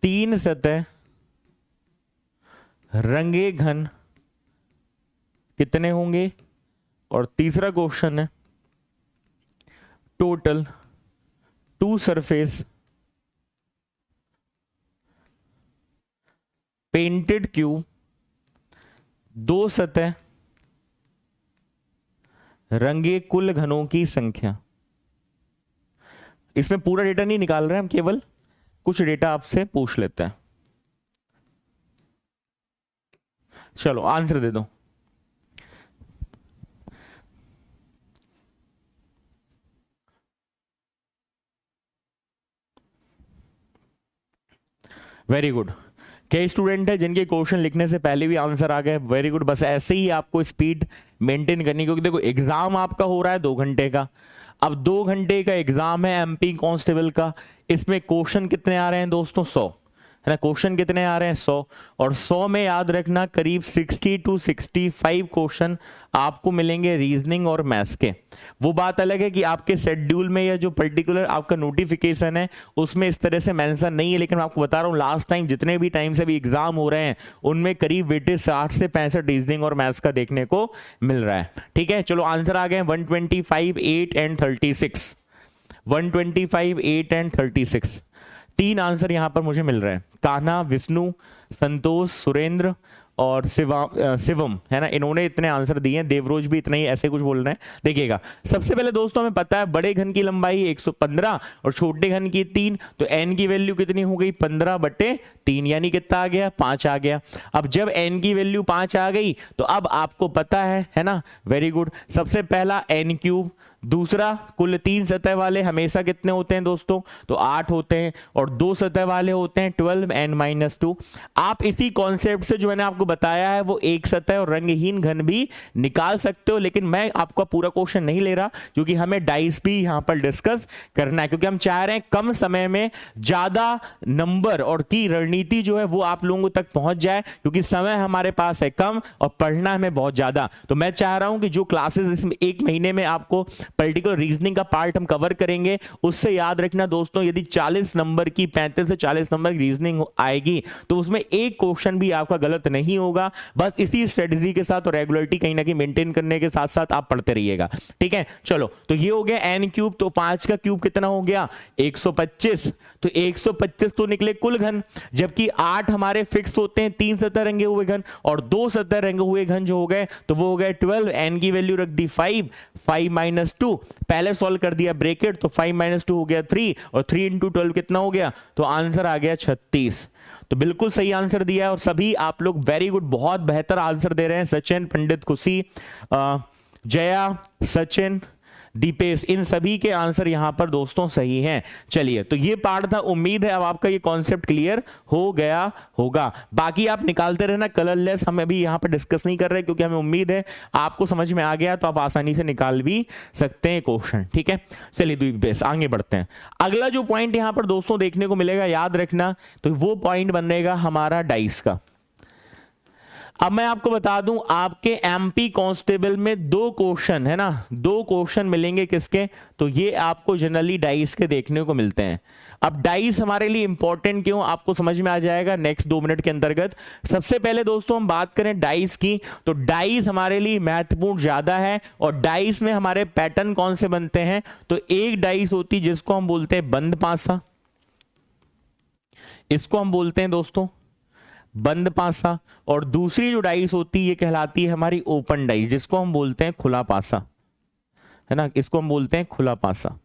3 सतह रंगे घन कितने होंगे, और तीसरा क्वेश्चन है टोटल 2 सरफेस पेंटेड क्यूब, 2 सतह रंगे कुल घनों की संख्या। इसमें पूरा डेटा नहीं निकाल रहे हम, केवल कुछ डेटा आपसे पूछ लेते हैं। चलो आंसर दे दो। Very good. कई स्टूडेंट है जिनके क्वेश्चन लिखने से पहले भी आंसर आ गए, वेरी गुड। बस ऐसे ही आपको स्पीड मेंटेन करनी, क्योंकि देखो एग्जाम आपका हो रहा है 2 घंटे का। अब 2 घंटे का एग्जाम है एमपी कांस्टेबल का, इसमें क्वेश्चन कितने आ रहे हैं दोस्तों, 100, है ना। क्वेश्चन कितने आ रहे हैं, 100, और 100 में याद रखना करीब 60 to 65 क्वेश्चन आपको मिलेंगे रीजनिंग और मैथ्स के। वो बात अलग है कि आपके शेड्यूल में या जो पर्टिकुलर आपका नोटिफिकेशन है उसमें इस तरह से मेंशन नहीं है, लेकिन मैं आपको बता रहा हूँ लास्ट टाइम जितने भी टाइम से भी एग्जाम हो रहे हैं उनमें करीब वेटेज 60 से 65 रीजनिंग और मैथ्स का देखने को मिल रहा है, ठीक है। चलो आंसर आ गए 125, 8 एंड 36, 125, 8 एंड 36। 3 आंसर यहां पर मुझे मिल रहे हैं, कान्हा, विष्णु, संतोष, सुरेंद्र और शिवम है ना, इन्होंने इतने आंसर दिए हैं, देवरोज भी इतना ही ऐसे कुछ बोल रहे हैं। देखिएगा सबसे पहले दोस्तों हमें पता है बड़े घन की लंबाई 115 और छोटे घन की 3, तो n की वैल्यू कितनी हो गई 15/3, यानी कितना आ गया 5 आ गया। अब जब n की वैल्यू 5 आ गई तो अब आपको पता है ना, वेरी गुड। सबसे पहला n³, दूसरा कुल 3 सतह वाले हमेशा कितने होते हैं दोस्तों, तो 8 होते हैं, और 2 सतह वाले होते हैं 12n-2। आप इसी कॉन्सेप्ट से जो मैंने आपको बताया है वो एक सतह और रंगहीन घन भी निकाल सकते हो, लेकिन मैं आपका पूरा क्वेश्चन नहीं ले रहा क्योंकि हमें डाइस भी यहां पर डिस्कस करना है, क्योंकि हम चाह रहे हैं कम समय में ज्यादा नंबर और की रणनीति जो है वो आप लोगों तक पहुंच जाए, क्योंकि समय हमारे पास है कम और पढ़ना हमें बहुत ज्यादा। तो मैं चाह रहा हूं कि जो क्लासेस इसमें 1 महीने में आपको पर्टिकुलर रीजनिंग का पार्ट हम कवर करेंगे, उससे याद रखना दोस्तों, यदि 40 नंबर की 35 से 40 नंबर की रीजनिंग आएगी तो उसमें एक क्वेश्चन भी आपका गलत नहीं होगा। बस इसी स्ट्रेटजी के साथ और रेगुलरिटी कहीं ना कहीं मेंटेन करने के साथ साथ आप पढ़ते रहिएगा, ठीक है। चलो तो ये हो गया n³, तो 5 का क्यूब कितना हो गया 125, तो 125 तो निकले कुल घन, जबकि 8 हमारे फिक्स होते हैं 3 सतह रंगे हुए घन, और 2 सतह रंगे हुए घन जो हो गए तो वो हो गए 12, n की वैल्यू रख दी 5, 5 - 2 पहले सॉल्व कर दिया ब्रैकेट, तो 5 - 2 हो गया 3, और 3 × 12 कितना हो गया, तो आंसर आ गया 36। तो बिल्कुल सही आंसर दिया है, और सभी आप लोग वेरी गुड, बहुत बेहतर आंसर दे रहे हैं। सचिन, पंडित, खुशी, जया, सचिन, दीपेश, इन सभी के आंसर यहां पर दोस्तों सही हैं। चलिए तो ये पार्ट था, उम्मीद है अब आपका ये कॉन्सेप्ट क्लियर हो गया होगा। बाकी आप निकालते रहना, कलरलेस हम अभी यहां पर डिस्कस नहीं कर रहे क्योंकि हमें उम्मीद है आपको समझ में आ गया, तो आप आसानी से निकाल भी सकते हैं क्वेश्चन, ठीक है। चलिए दीपेश आगे बढ़ते हैं। अगला जो पॉइंट यहां पर दोस्तों देखने को मिलेगा, याद रखना, तो वो पॉइंट बनेगा हमारा डाइस का। अब मैं आपको बता दूं, आपके एमपी कांस्टेबल में 2 क्वेश्चन है ना, 2 क्वेश्चन मिलेंगे किसके, तो ये आपको जनरली डाइस के देखने को मिलते हैं। अब डाइस हमारे लिए इंपॉर्टेंट क्यों, आपको समझ में आ जाएगा नेक्स्ट 2 मिनट के अंतर्गत। सबसे पहले दोस्तों हम बात करें डाइस की, तो डाइस हमारे लिए महत्वपूर्ण ज्यादा है, और डाइस में हमारे पैटर्न कौन से बनते हैं, तो एक डाइस होती है जिसको हम बोलते हैं बंद पासा, इसको हम बोलते हैं दोस्तों बंद पासा, और दूसरी जो डाइस होती है ये कहलाती है हमारी ओपन डाइस, जिसको हम बोलते हैं खुला पासा, है ना, इसको हम बोलते हैं खुला पासा।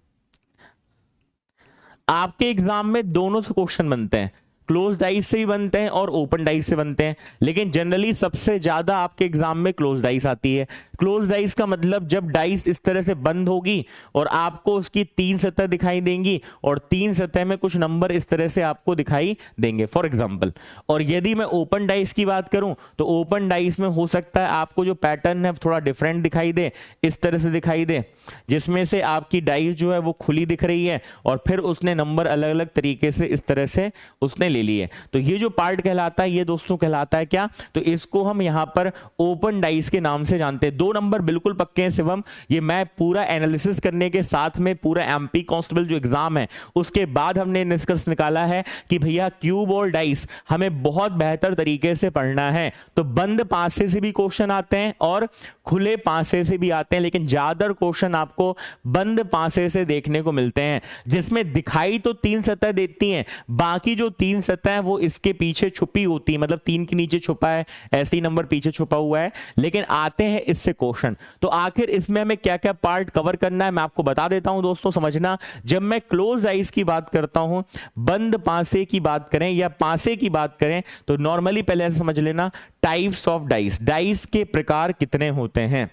आपके एग्जाम में दोनों से क्वेश्चन बनते हैं, क्लोज डाइस से भी बनते हैं और ओपन डाइस से बनते हैं, लेकिन जनरली सबसे ज्यादा आपके एग्जाम में क्लोज डाइस आती है। क्लोज डाइस का मतलब जब डाइस इस तरह से बंद होगी और आपको उसकी 3 सतह दिखाई देंगी, और 3 सतह में कुछ नंबर इस तरह से आपको दिखाई देंगे फॉर एग्जांपल। और यदि मैं ओपन डाइस की बात करूं तो ओपन डाइस में हो सकता है आपको जो पैटर्न है थोड़ा डिफरेंट दिखाई दे, इस तरह से दिखाई दे, जिसमें से आपकी डाइस जो है वो खुली दिख रही है, और फिर उसने नंबर अलग अलग तरीके से इस तरह से उसने ले लिए। तो ये जो पार्ट कहलाता है ये दोस्तों कहलाता है क्या, तो इसको हम यहां पर ओपन डाइस के नाम से जानते हैं। 2 नंबर बिल्कुल पक्के हैं शिवम, ये मैं पूरा एनालिसिस करने के साथ में पूरा एमपी कांस्टेबल जो एग्जाम है उसके बाद हमने निष्कर्ष निकाला है कि भैया क्यूब और डाइस हमें बहुत बेहतर तरीके से पढ़ना है। तो बंद पासे से भी क्वेश्चन आते हैं और खुले पासे से भी आते हैं, लेकिन ज्यादातर क्वेश्चन आपको बंद पासे से देखने को मिलते हैं, जिसमें दिखाई तो 3 सतह देती हैं, बाकी जो 3 सतह है वो इसके पीछे छुपी होती है, मतलब 3 के नीचे छुपा है, ऐसे ही नंबर पीछे छुपा हुआ है, लेकिन आते हैं इससे क्वेश्चन। तो आखिर इसमें हमें क्या क्या पार्ट कवर करना है मैं आपको बता देता हूं दोस्तों, समझना। जब मैं क्लोज आइज की बात करता हूं, बंद पासे की बात करें या पासे की बात करें, तो नॉर्मली पहले ऐसे समझ लेना टाइप्स ऑफ डाइस, डाइस के प्रकार कितने होते हैं,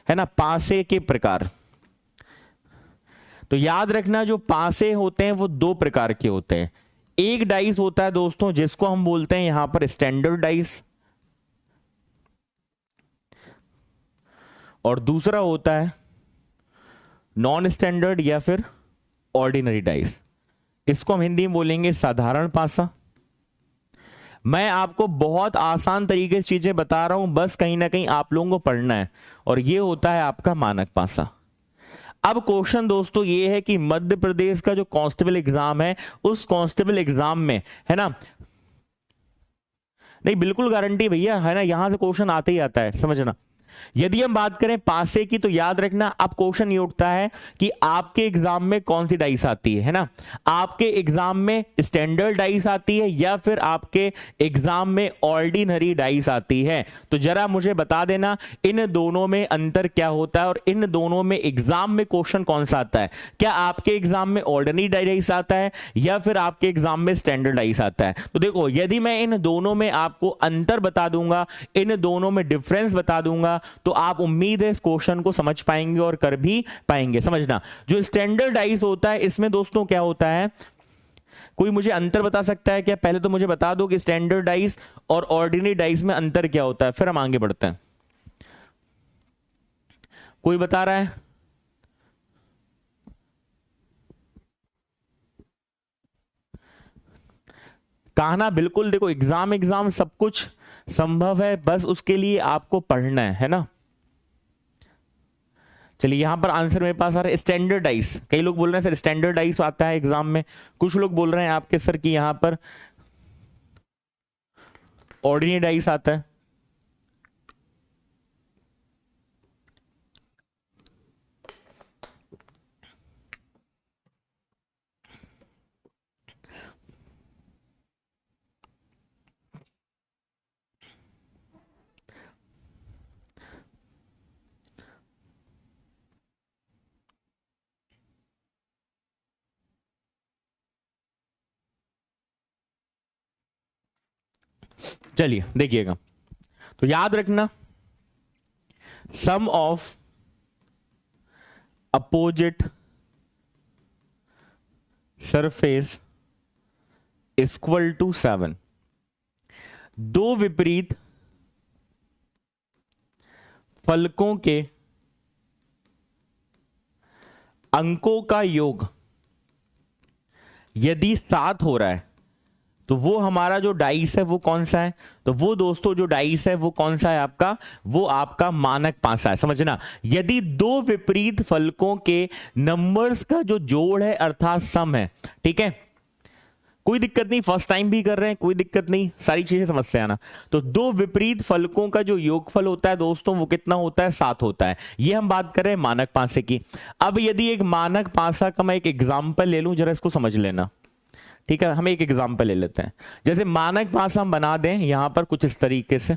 है ना, पासे के प्रकार। तो याद रखना जो पासे होते हैं वो 2 प्रकार के होते हैं। एक डाइस होता है दोस्तों जिसको हम बोलते हैं यहां पर स्टैंडर्ड डाइस, और दूसरा होता है नॉन स्टैंडर्ड या फिर ऑर्डिनरी डाइस, इसको हम हिंदी में बोलेंगे साधारण पासा। मैं आपको बहुत आसान तरीके से चीजें बता रहा हूं, बस कहीं ना कहीं आप लोगों को पढ़ना है, और ये होता है आपका मानक पासा। अब क्वेश्चन दोस्तों ये है कि मध्य प्रदेश का जो कांस्टेबल एग्जाम है उस कांस्टेबल एग्जाम में, है ना, नहीं बिल्कुल गारंटी भैया, है ना, यहां से क्वेश्चन आते ही आता है, समझना। यदि हम बात करें पासे की तो याद रखना, अब क्वेश्चन ये उठता है कि आपके एग्जाम में कौन सी डाइस आती है ना, आपके एग्जाम में स्टैंडर्ड डाइस आती है या फिर आपके एग्जाम में ऑर्डिनरी डाइस आती है। तो जरा मुझे बता देना इन दोनों में अंतर क्या होता है और इन दोनों में एग्जाम में क्वेश्चन कौन सा आता है। क्या आपके एग्जाम में ऑर्डिनरी डाइस आता है या फिर आपके एग्जाम में स्टैंडर्ड डाइस आता है। तो देखो यदि मैं इन दोनों में आपको अंतर बता दूंगा, इन दोनों में डिफरेंस बता दूंगा, तो आप उम्मीद है इस क्वेश्चन को समझ पाएंगे और कर भी पाएंगे। समझना, जो स्टैंडर्डाइज होता है इसमें दोस्तों क्या होता है, कोई मुझे अंतर बता सकता है क्या? पहले तो मुझे बता दो कि स्टैंडर्डाइज और ऑर्डिनरी डाइज में अंतर क्या होता है, फिर हम आगे बढ़ते हैं। कोई बता रहा है? कहना बिल्कुल, देखो एग्जाम सब कुछ संभव है, बस उसके लिए आपको पढ़ना है ना। चलिए यहां पर आंसर मेरे पास आ रहा है स्टैंडर्डाइज। कई लोग बोल रहे हैं सर स्टैंडर्डाइज आता है एग्जाम में, कुछ लोग बोल रहे हैं आपके सर कि यहां पर ऑर्डिनरी आता है। चलिए देखिएगा, तो याद रखना sum of opposite surface equal to 7। दो विपरीत फलकों के अंकों का योग यदि 7 हो रहा है तो वो हमारा जो डाइस है वो कौन सा है? तो वो दोस्तों जो डाइस है वो कौन सा है आपका? वो आपका मानक पासा है। समझना, यदि दो विपरीत फलकों के नंबर्स का जो जोड़ है अर्थात सम है, ठीक है, कोई दिक्कत नहीं, फर्स्ट टाइम भी कर रहे हैं कोई दिक्कत नहीं, सारी चीजें समझ से आना। तो दो विपरीत फलकों का जो योगफल होता है दोस्तों वो कितना होता है? 7 होता है। ये हम बात कर रहे हैं मानक पासे की। अब यदि एक मानक पासा का मैं एक एग्जाम्पल ले लूं, जरा इसको समझ लेना, ठीक है। हम एक एग्जाम्पल ले लेते हैं, जैसे मानक पासा हम बना दें यहां पर कुछ इस तरीके से,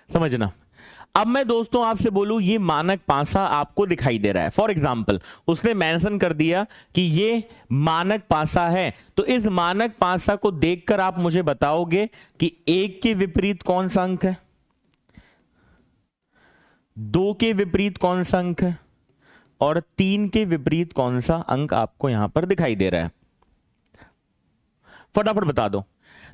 समझना। अब मैं दोस्तों आपसे बोलूं ये मानक पासा आपको दिखाई दे रहा है, फॉर एग्जाम्पल उसने मेंशन कर दिया कि ये मानक पासा है, तो इस मानक पासा को देखकर आप मुझे बताओगे कि 1 के विपरीत कौन सा अंक है, 2 के विपरीत कौन सा अंक है और 3 के विपरीत कौन सा अंक आपको यहां पर दिखाई दे रहा है, फटाफट बता दो।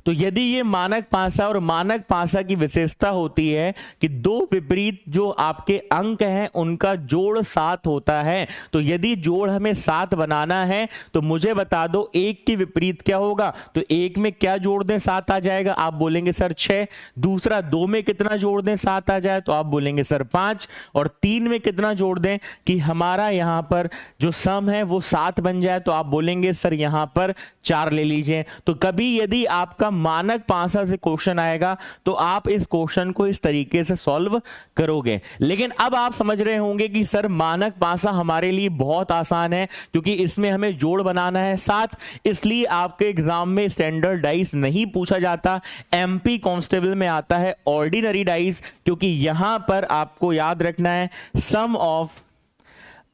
तो यदि ये मानक पासा, और मानक पासा की विशेषता होती है कि दो विपरीत जो आपके अंक हैं उनका जोड़ 7 होता है। तो यदि जोड़ हमें 7 बनाना है तो मुझे बता दो 1 के विपरीत क्या होगा। तो 1 में क्या जोड़ दें 7 आ जाएगा, आप बोलेंगे सर 6। दूसरा 2 में कितना जोड़ दें 7 आ जाए, तो आप बोलेंगे सर 5। और 3 में कितना जोड़ दें कि हमारा यहां पर जो सम है वो 7 बन जाए, तो आप बोलेंगे सर यहां पर 4 ले लीजिए। तो कभी यदि आपका मानक पासा से क्वेश्चन आएगा तो आप इस क्वेश्चन को इस तरीके से सॉल्व करोगे। लेकिन अब आप समझ रहे होंगे कि सर मानक पासा हमारे लिए बहुत आसान है क्योंकि इसमें हमें जोड़ बनाना है 7, इसलिए आपके एग्जाम में स्टैंडर्ड डाइस नहीं पूछा जाता, एमपी कांस्टेबल में आता है ऑर्डिनरी डाइस, क्योंकि यहां पर आपको याद रखना है sum of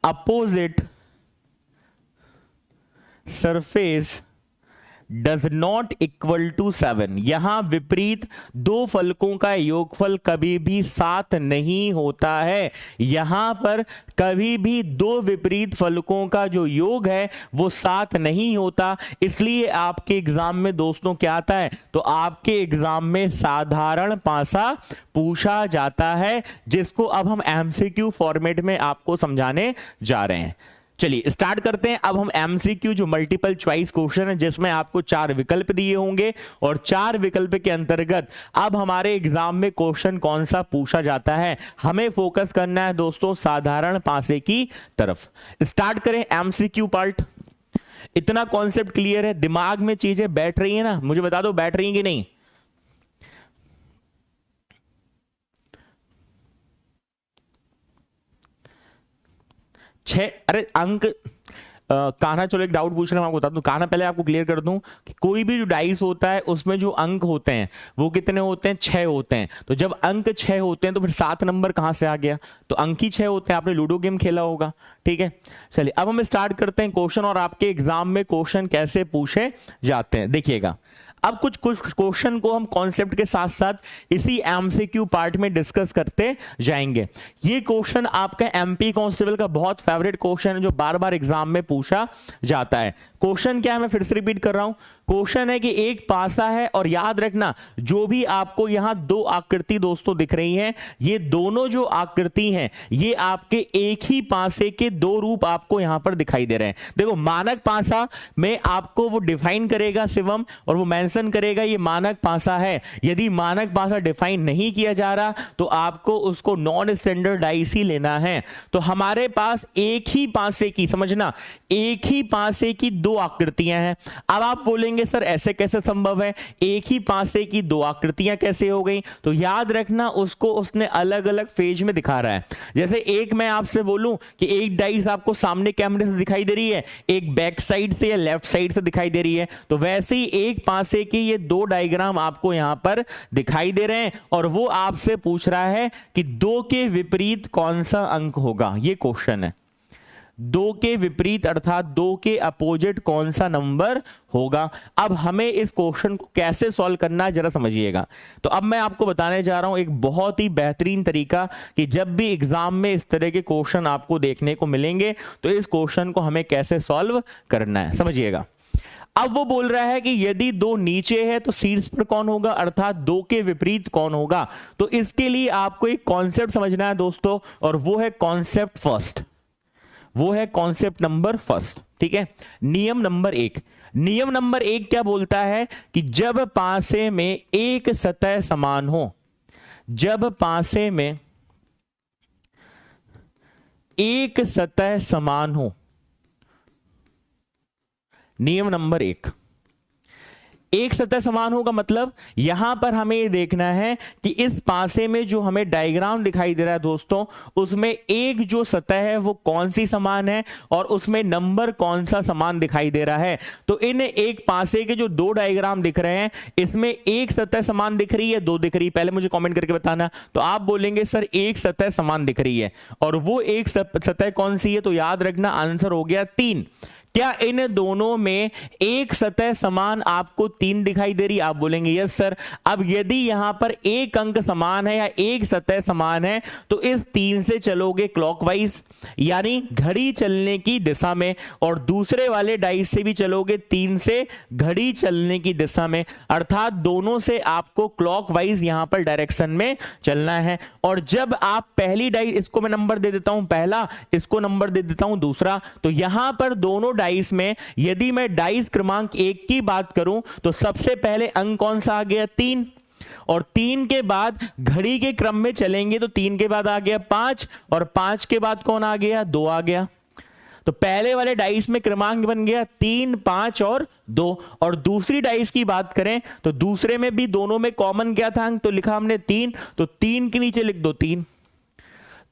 opposite surface does not equal to 7। यहां विपरीत दो फलकों का योगफल कभी भी 7 नहीं होता है। यहां पर कभी भी दो विपरीत फलकों का जो योग है वो 7 नहीं होता। इसलिए आपके एग्जाम में दोस्तों क्या आता है, तो आपके एग्जाम में साधारण पासा पूछा जाता है, जिसको अब हम एमसीक्यू फॉर्मेट में आपको समझाने जा रहे हैं। चलिए स्टार्ट करते हैं। अब हम एमसीक्यू जो मल्टीपल चॉइस क्वेश्चन है जिसमें आपको 4 विकल्प दिए होंगे और 4 विकल्प के अंतर्गत अब हमारे एग्जाम में क्वेश्चन कौन सा पूछा जाता है, हमें फोकस करना है दोस्तों साधारण पासे की तरफ। स्टार्ट करें एमसीक्यू पार्ट। इतना कॉन्सेप्ट क्लियर है, दिमाग में चीजें बैठ रही है ना, मुझे बता दो बैठ रही है कि नहीं। अरे अंक कान्हा, चलो एक डाउट पूछ रहे हैं, आपको बता दूं कान्हा, पहले आपको क्लियर कर दूं कि कोई भी जो डाइस होता है उसमें जो अंक होते हैं वो कितने होते हैं, 6 होते हैं। तो जब अंक 6 होते हैं तो फिर 7 नंबर कहां से आ गया, तो अंक ही 6 होते हैं। आपने लूडो गेम खेला होगा, ठीक है। चलिए अब हम स्टार्ट करते हैं क्वेश्चन, और आपके एग्जाम में क्वेश्चन कैसे पूछे जाते हैं देखिएगा। अब कुछ क्वेश्चन को हम कॉन्सेप्ट के साथ साथ इसी एमसीक्यू पार्ट में डिस्कस करते जाएंगे। ये क्वेश्चन आपका एमपी कांस्टेबल का बहुत फेवरेट क्वेश्चन है जो बार बार एग्जाम में पूछा जाता है। क्वेश्चन क्या है, मैं फिर से रिपीट कर रहा हूं। क्वेश्चन है कि एक पासा है, और याद रखना जो भी आपको यहां दो आकृति दोस्तों दिख रही हैं, ये दोनों जो आकृति हैं ये आपके एक ही पासे के दो रूप आपको यहां पर दिखाई दे रहे हैं। देखो मानक पासा में आपको वो डिफाइन करेगा शिवम, और वो मेंशन करेगा ये मानक पासा है। यदि मानक पासा डिफाइन नहीं किया जा रहा तो आपको उसको नॉन स्टैंडर्ड डाइस ही लेना है। तो हमारे पास एक ही पासे की, समझना, एक ही पासे की दो आकृतियां हैं। अब आप बोलेंगे सर ऐसे कैसे संभव है, एक ही पासे की दो आकृतियां कैसे हो गई? तो याद रखना उसको उसने अलग अलग फेज में दिखा रहा है। जैसे एक मैं आपसे बोलूं कि एक डाइस आपको सामने कैमरे से दिखाई दे रही है, एक बैक साइड से या लेफ्ट साइड से दिखाई दे रही है, तो वैसे ही एक पासे की ये दो डायग्राम आपको यहां पर दिखाई दे रहे हैं, और वो आपसे पूछ रहा है कि दो के विपरीत कौन सा अंक होगा। ये क्वेश्चन है, दो के विपरीत अर्थात दो के अपोजिट कौन सा नंबर होगा। अब हमें इस क्वेश्चन को कैसे सॉल्व करना है जरा समझिएगा। तो अब मैं आपको बताने जा रहा हूं एक बहुत ही बेहतरीन तरीका कि जब भी एग्जाम में इस तरह के क्वेश्चन आपको देखने को मिलेंगे तो इस क्वेश्चन को हमें कैसे सॉल्व करना है, समझिएगा। अब वो बोल रहा है कि यदि दो नीचे है तो शीर्ष पर कौन होगा, अर्थात दो के विपरीत कौन होगा। तो इसके लिए आपको एक कॉन्सेप्ट समझना है दोस्तों, और वो है कॉन्सेप्ट फर्स्ट, वो है कॉन्सेप्ट नंबर फर्स्ट, ठीक है। नियम नंबर 1, नियम नंबर 1 क्या बोलता है कि जब पासे में एक सतह समान हो, जब पासे में एक सतह समान हो, नियम नंबर 1, एक सतह समान होगा मतलब यहां पर हमें ये देखना है कि इस पासे में जो हमें डायग्राम दिखाई दे रहा है दोस्तों, उसमें एक जो सतह है वो कौन सी समान है और उसमें नंबर कौन सा समान दिखाई दे रहा है। तो इन एक पासे के जो दो डायग्राम दिख रहे हैं इसमें एक सतह समान दिख रही है, दो दिख रही है, पहले मुझे कमेंट करके बताना। तो आप बोलेंगे सर एक सतह समान दिख रही है, और वो एक सतह कौन सी है? तो याद रखना आंसर हो गया 3। क्या इन दोनों में एक सतह समान आपको 3 दिखाई दे रही? आप बोलेंगे यस सर। अब यदि यहां पर एक अंक समान है या एक सतह समान है तो इस 3 से चलोगे क्लॉकवाइज, यानी घड़ी चलने की दिशा में, और दूसरे वाले डाइस से भी चलोगे 3 से घड़ी चलने की दिशा में, अर्थात दोनों से आपको क्लॉकवाइज यहां पर डायरेक्शन में चलना है। और जब आप पहली डाइस, इसको मैं नंबर दे देता हूं पहला, इसको नंबर दे देता हूं दूसरा, तो यहां पर दोनों डाइस में यदि मैं डाइस क्रमांक 1 की बात करूं तो सबसे पहले अंक कौन सा आ गया? 3, और 3 के बाद घड़ी के क्रम में चलेंगे तो 3 के बाद आ गया 5, और 5 के बाद कौन आ गया? 2 आ गया। तो पहले वाले डाइस में क्रमांक बन गया 3, 5 और 2। और दूसरी डाइस की बात करें तो दूसरे में भी दोनों में कॉमन क्या था अंक? तो लिखा हमने 3, तो 3 के नीचे लिख दो 3।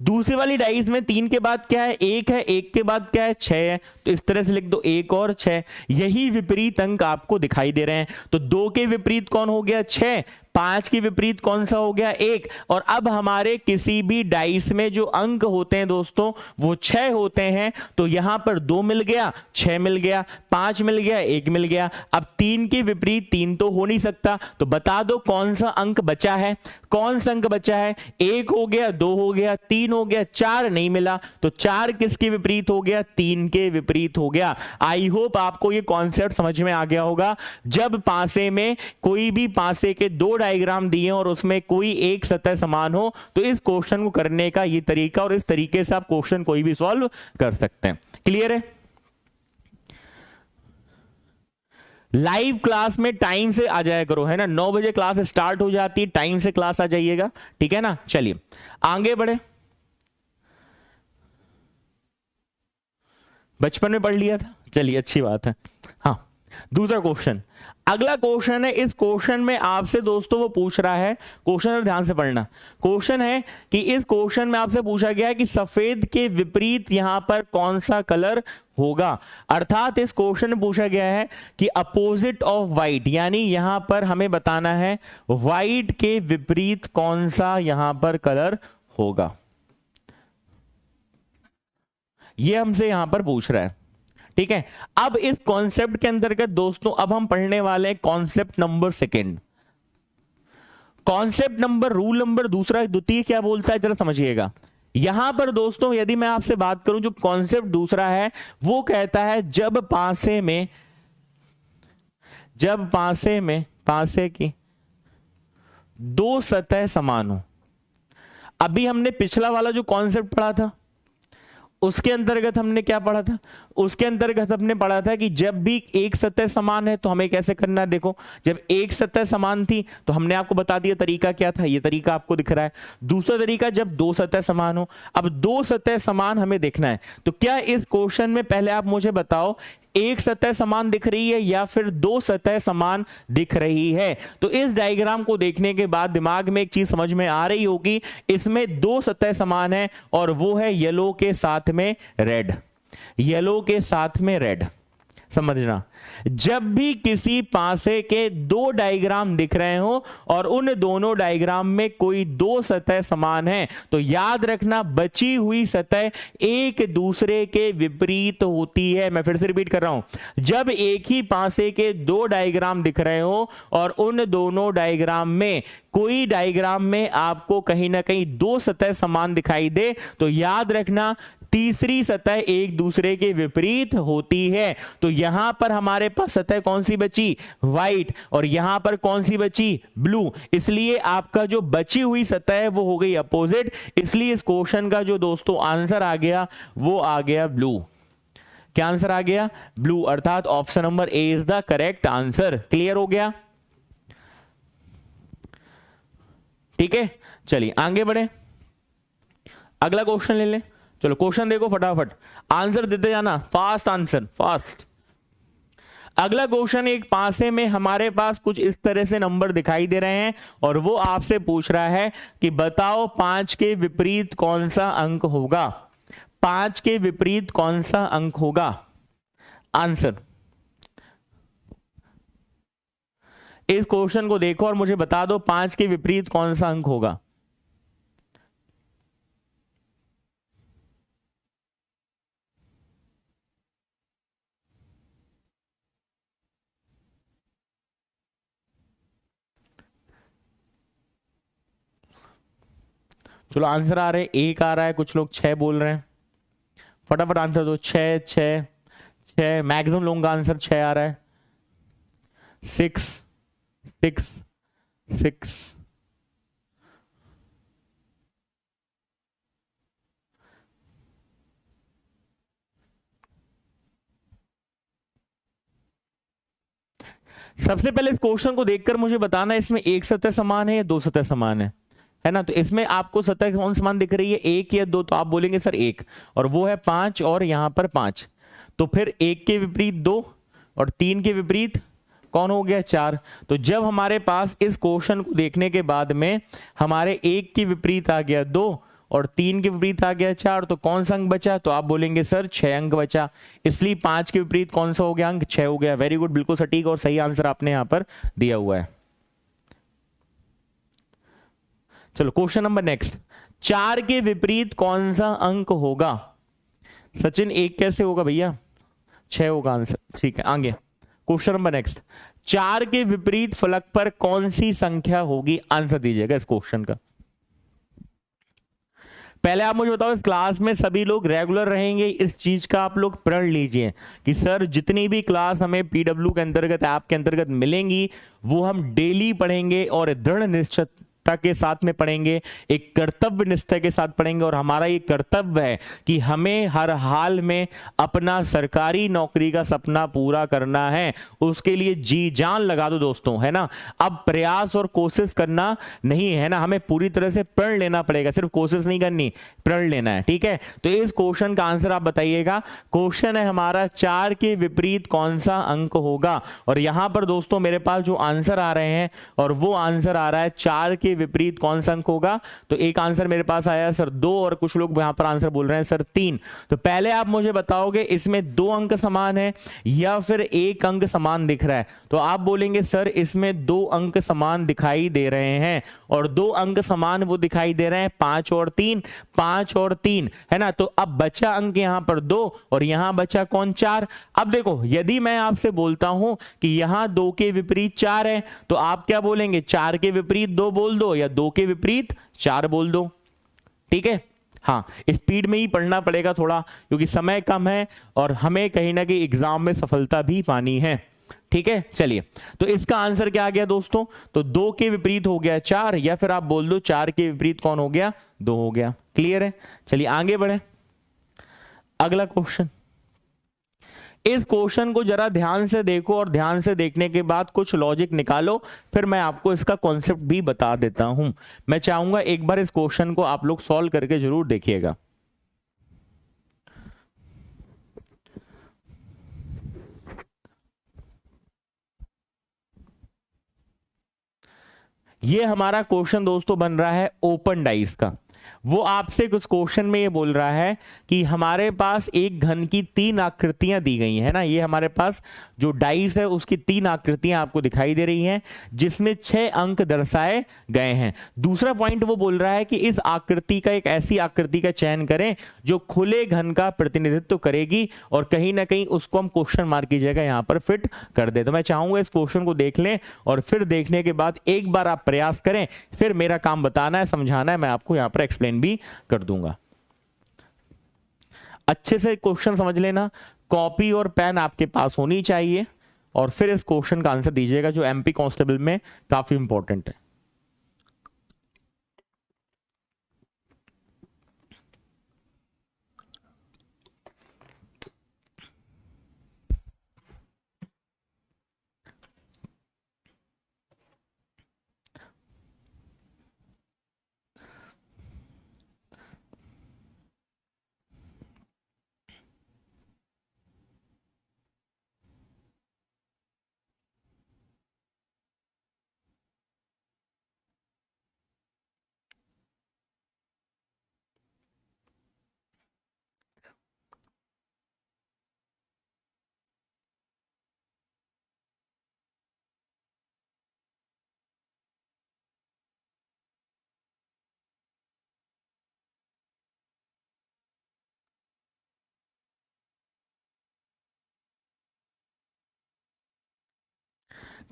दूसरी वाली डाइस में 3 के बाद क्या है? 1 है, 1 के बाद क्या है? 6 है, तो इस तरह से लिख दो 1 और 6। यही विपरीत अंक आपको दिखाई दे रहे हैं। तो 2 के विपरीत कौन हो गया? 6, 5 के विपरीत कौन सा हो गया? 1। और अब हमारे किसी भी डाइस में जो अंक होते हैं दोस्तों वो 6 होते हैं, तो यहां पर 2 मिल गया, 6 मिल गया, 5 मिल गया, 1 मिल गया। अब 3 के विपरीत 3 तो हो नहीं सकता, तो बता दो कौन सा अंक बचा है? कौन सा अंक बचा है? 1 हो गया, 2 हो गया, 3 हो गया, 4 नहीं मिला, तो 4 किसके विपरीत हो गया? 3 के विपरीत हो गया। आई होप आपको ये कॉन्सेप्ट समझ में आ गया होगा। जब पासे में कोई भी पासे के दो डायग्राम दिए और उसमें कोई एक सतह समान हो तो इस क्वेश्चन को करने का ये तरीका, और इस तरीके से आप क्वेश्चन कोई भी सॉल्व कर सकते हैं। क्लियर है? लाइव क्लास में टाइम से आ जाया करो, है ना। 9 बजे क्लास स्टार्ट हो जाती है, टाइम से क्लास आ जाइएगा, ठीक है ना। चलिए आगे बढ़े। बचपन में पढ़ लिया था, चलिए अच्छी बात है। हाँ, दूसरा क्वेश्चन, अगला क्वेश्चन है, इस क्वेश्चन में आपसे दोस्तों वो पूछ रहा है, क्वेश्चन ध्यान से पढ़ना, क्वेश्चन है कि इस क्वेश्चन में आपसे पूछा गया है कि सफेद के विपरीत यहां पर कौन सा कलर होगा। अर्थात इस क्वेश्चन में पूछा गया है कि अपोजिट ऑफ व्हाइट, यानी यहां पर हमें बताना है व्हाइट के विपरीत कौन सा यहां पर कलर होगा, यह हमसे यहां पर पूछ रहा है। ठीक है, अब इस कॉन्सेप्ट के अंतर्गत दोस्तों अब हम पढ़ने वाले हैं concept number second. Concept number, rule number दूसरा, द्वितीय क्या बोलता है जरा समझिएगा। यहां पर दोस्तों यदि मैं आपसे बात करूं, जो कॉन्सेप्ट दूसरा है वो कहता है जब पासे की दो सतह समान हो। अभी हमने पिछला वाला जो कॉन्सेप्ट पढ़ा था उसके अंतर्गत हमने क्या पढ़ा था, उसके अंतर्गत हमने पढ़ा था कि जब भी एक सतह समान है तो हमें कैसे करना है। देखो, जब एक सतह समान थी तो हमने आपको बता दिया तरीका क्या था, ये तरीका आपको दिख रहा है। दूसरा तरीका जब दो सतह समान हो। अब दो सतह समान हमें देखना है, तो क्या इस क्वेश्चन में पहले आप मुझे बताओ एक सतह समान दिख रही है या फिर दो सतह समान दिख रही है। तो इस डायग्राम को देखने के बाद दिमाग में एक चीज समझ में आ रही होगी, इसमें दो सतह समान है और वो है येलो के साथ में रेड, येलो के साथ में रेड। समझना, जब भी किसी पासे के दो डायग्राम दिख रहे हो और उन दोनों डायग्राम में कोई दो सतह समान है तो याद रखना बची हुई सतह एक दूसरे के विपरीत होती है। मैं फिर से रिपीट कर रहा हूं, जब एक ही पासे के दो डायग्राम दिख रहे हो और उन दोनों डायग्राम में कोई डायग्राम में आपको कहीं ना कहीं दो सतह समान दिखाई दे तो याद रखना तीसरी सतह एक दूसरे के विपरीत होती है। तो यहां पर हमारे पास सतह कौन सी बची, व्हाइट, और यहां पर कौन सी बची, ब्लू। इसलिए आपका जो बची हुई सतह है वो हो गई अपोजिट। इसलिए इस क्वेश्चन का जो दोस्तों आंसर आ गया वो आ गया ब्लू। क्या आंसर आ गया, ब्लू। अर्थात option number A is the correct answer. Clear हो गया, ठीक है। चलिए आगे बढ़े, अगला क्वेश्चन ले लें। चलो क्वेश्चन देखो फटाफट, आंसर देते जाना, फास्ट आंसर, फास्ट। अगला क्वेश्चन, एक पासे में हमारे पास कुछ इस तरह से नंबर दिखाई दे रहे हैं और वो आपसे पूछ रहा है कि बताओ 5 के विपरीत कौन सा अंक होगा, 5 के विपरीत कौन सा अंक होगा। आंसर, इस क्वेश्चन को देखो और मुझे बता दो 5 के विपरीत कौन सा अंक होगा। चलो आंसर आ रहे, एक आ रहा है, कुछ लोग 6 बोल रहे हैं, फटाफट आंसर दो। 6 6 6, मैक्सिमम लोगों का आंसर 6 आ रहा है। 6 6 6, सबसे पहले इस क्वेश्चन को देखकर मुझे बताना इसमें एक सतह समान है या दो सतह समान है ना। तो इसमें आपको सतह कौन समान दिख रही है, एक या दो, तो आप बोलेंगे सर एक, और वो है 5 और यहां पर 5। तो फिर एक के विपरीत 2 और 3 के विपरीत कौन हो गया, 4। तो जब हमारे पास इस क्वेश्चन को देखने के बाद में हमारे एक के विपरीत आ गया 2 और 3 के विपरीत आ गया 4, तो कौन सा अंक बचा, तो आप बोलेंगे सर 6 अंक बचा। इसलिए 5 के विपरीत कौन सा हो गया अंक, 6 हो गया। वेरी गुड, बिल्कुल सटीक और सही आंसर आपने यहां पर दिया हुआ है। चलो क्वेश्चन नंबर नेक्स्ट, 4 के विपरीत कौन सा अंक होगा। सचिन 1 कैसे होगा भैया, 6 होगा आंसर, ठीक है। आगे क्वेश्चन नंबर नेक्स्ट, 4 के विपरीत फलक पर कौन सी संख्या होगी। आंसर दीजिएगा इस क्वेश्चन का। पहले आप मुझे बताओ, इस क्लास में सभी लोग रेगुलर रहेंगे, इस चीज का आप लोग प्रण लीजिए कि सर जितनी भी क्लास हमें पीडब्ल्यू के अंतर्गत, ऐप के अंतर्गत मिलेंगी वो हम डेली पढ़ेंगे और दृढ़ निश्चित निष्ठा के साथ में पढ़ेंगे, एक कर्तव्य निष्ठा के साथ पढ़ेंगे। और हमारा ये कर्तव्य है कि हमें हर हाल में अपना सरकारी नौकरी का सपना पूरा करना है, उसके लिए जी जान लगा दो दोस्तों, है ना। अब प्रयास और कोशिश करना नहीं है ना, हमें पूरी तरह से पढ़ लेना पड़ेगा, सिर्फ कोशिश नहीं करनी, पढ़ लेना है, ठीक है। तो इस क्वेश्चन का आंसर आप बताइएगा। क्वेश्चन है हमारा 4 के विपरीत कौन सा अंक होगा। और यहां पर दोस्तों मेरे पास जो आंसर आ रहे हैं, और वो आंसर आ रहा है 4 के विपरीत कौन सा अंक होगा। तो एक आंसर मेरे पास आया सर 2, और कुछ लोग यहां पर आंसर बोल रहे हैं सर 3। तो पहले आप मुझे बताओगे इसमें 2 अंक समान है या फिर 1 अंक समान दिख रहा है। तो आप बोलेंगे सर इसमें 2 अंक समान दिखाई दे रहे हैं, और 2 अंक समान वो दिखाई दे रहे हैं 5 और 3, 5 और 3, है ना। तो अब बचा अंक यहां पर 2 और यहां बचा कौन 4। अब देखो यदि मैं आपसे बोलता हूं कि यहां 2 के विपरीत 4 है, तो आप क्या बोलेंगे, 4 के विपरीत 2 बोल दो या 2 के विपरीत 4 बोल दो, ठीक है। हाँ, स्पीड में ही पढ़ना पड़ेगा थोड़ा, क्योंकि समय कम है और हमें कहीं ना कहीं एग्जाम में सफलता भी पानी है, ठीक है। चलिए, तो इसका आंसर क्या आ गया दोस्तों, तो 2 के विपरीत हो गया 4, या फिर आप बोल दो 4 के विपरीत कौन हो गया, 2 हो गया। क्लियर है। चलिए आगे बढ़े, अगला क्वेश्चन। इस क्वेश्चन को जरा ध्यान से देखो, और ध्यान से देखने के बाद कुछ लॉजिक निकालो, फिर मैं आपको इसका कॉन्सेप्ट भी बता देता हूं। मैं चाहूंगा एक बार इस क्वेश्चन को आप लोग सॉल्व करके जरूर देखिएगा। ये हमारा क्वेश्चन दोस्तों बन रहा है ओपन डाइस का। वो आपसे कुछ क्वेश्चन में ये बोल रहा है कि हमारे पास एक घन की 3 आकृतियां दी गई है ना। ये हमारे पास जो डाइस है उसकी 3 आकृतियां आपको दिखाई दे रही हैं, जिसमें 6 अंक दर्शाए गए हैं। दूसरा पॉइंट वो बोल रहा है कि इस आकृति का, एक ऐसी आकृति का चयन करें जो खुले घन का प्रतिनिधित्व करेगी, और कहीं ना कहीं उसको हम क्वेश्चन मार्क की जगह यहां पर फिट कर दे। तो मैं चाहूंगा इस क्वेश्चन को देख लें, और फिर देखने के बाद एक बार आप प्रयास करें, फिर मेरा काम बताना है, समझाना है, मैं आपको यहां पर एक्सप्लेन भी कर दूंगा। अच्छे से क्वेश्चन समझ लेना, कॉपी और पेन आपके पास होनी चाहिए, और फिर इस क्वेश्चन का आंसर दीजिएगा जो एमपी कांस्टेबल में काफी इंपॉर्टेंट है।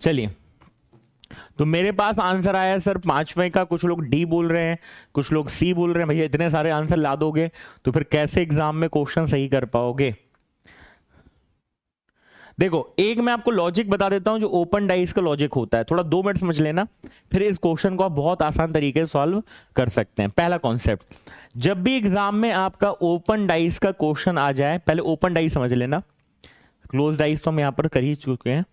चलिए, तो मेरे पास आंसर आया सर 5वें का। कुछ लोग डी बोल रहे हैं, कुछ लोग सी बोल रहे हैं। भैया इतने सारे आंसर ला दोगे तो फिर कैसे एग्जाम में क्वेश्चन सही कर पाओगे। देखो, एक मैं आपको लॉजिक बता देता हूं जो ओपन डाइस का लॉजिक होता है, थोड़ा 2 मिनट समझ लेना, फिर इस क्वेश्चन को आप बहुत आसान तरीके से सॉल्व कर सकते हैं। पहला कॉन्सेप्ट, जब भी एग्जाम में आपका ओपन डाइस का क्वेश्चन आ जाए, पहले ओपन डाइस समझ लेना, क्लोज डाइस तो हम यहां पर कर ही चुके हैं।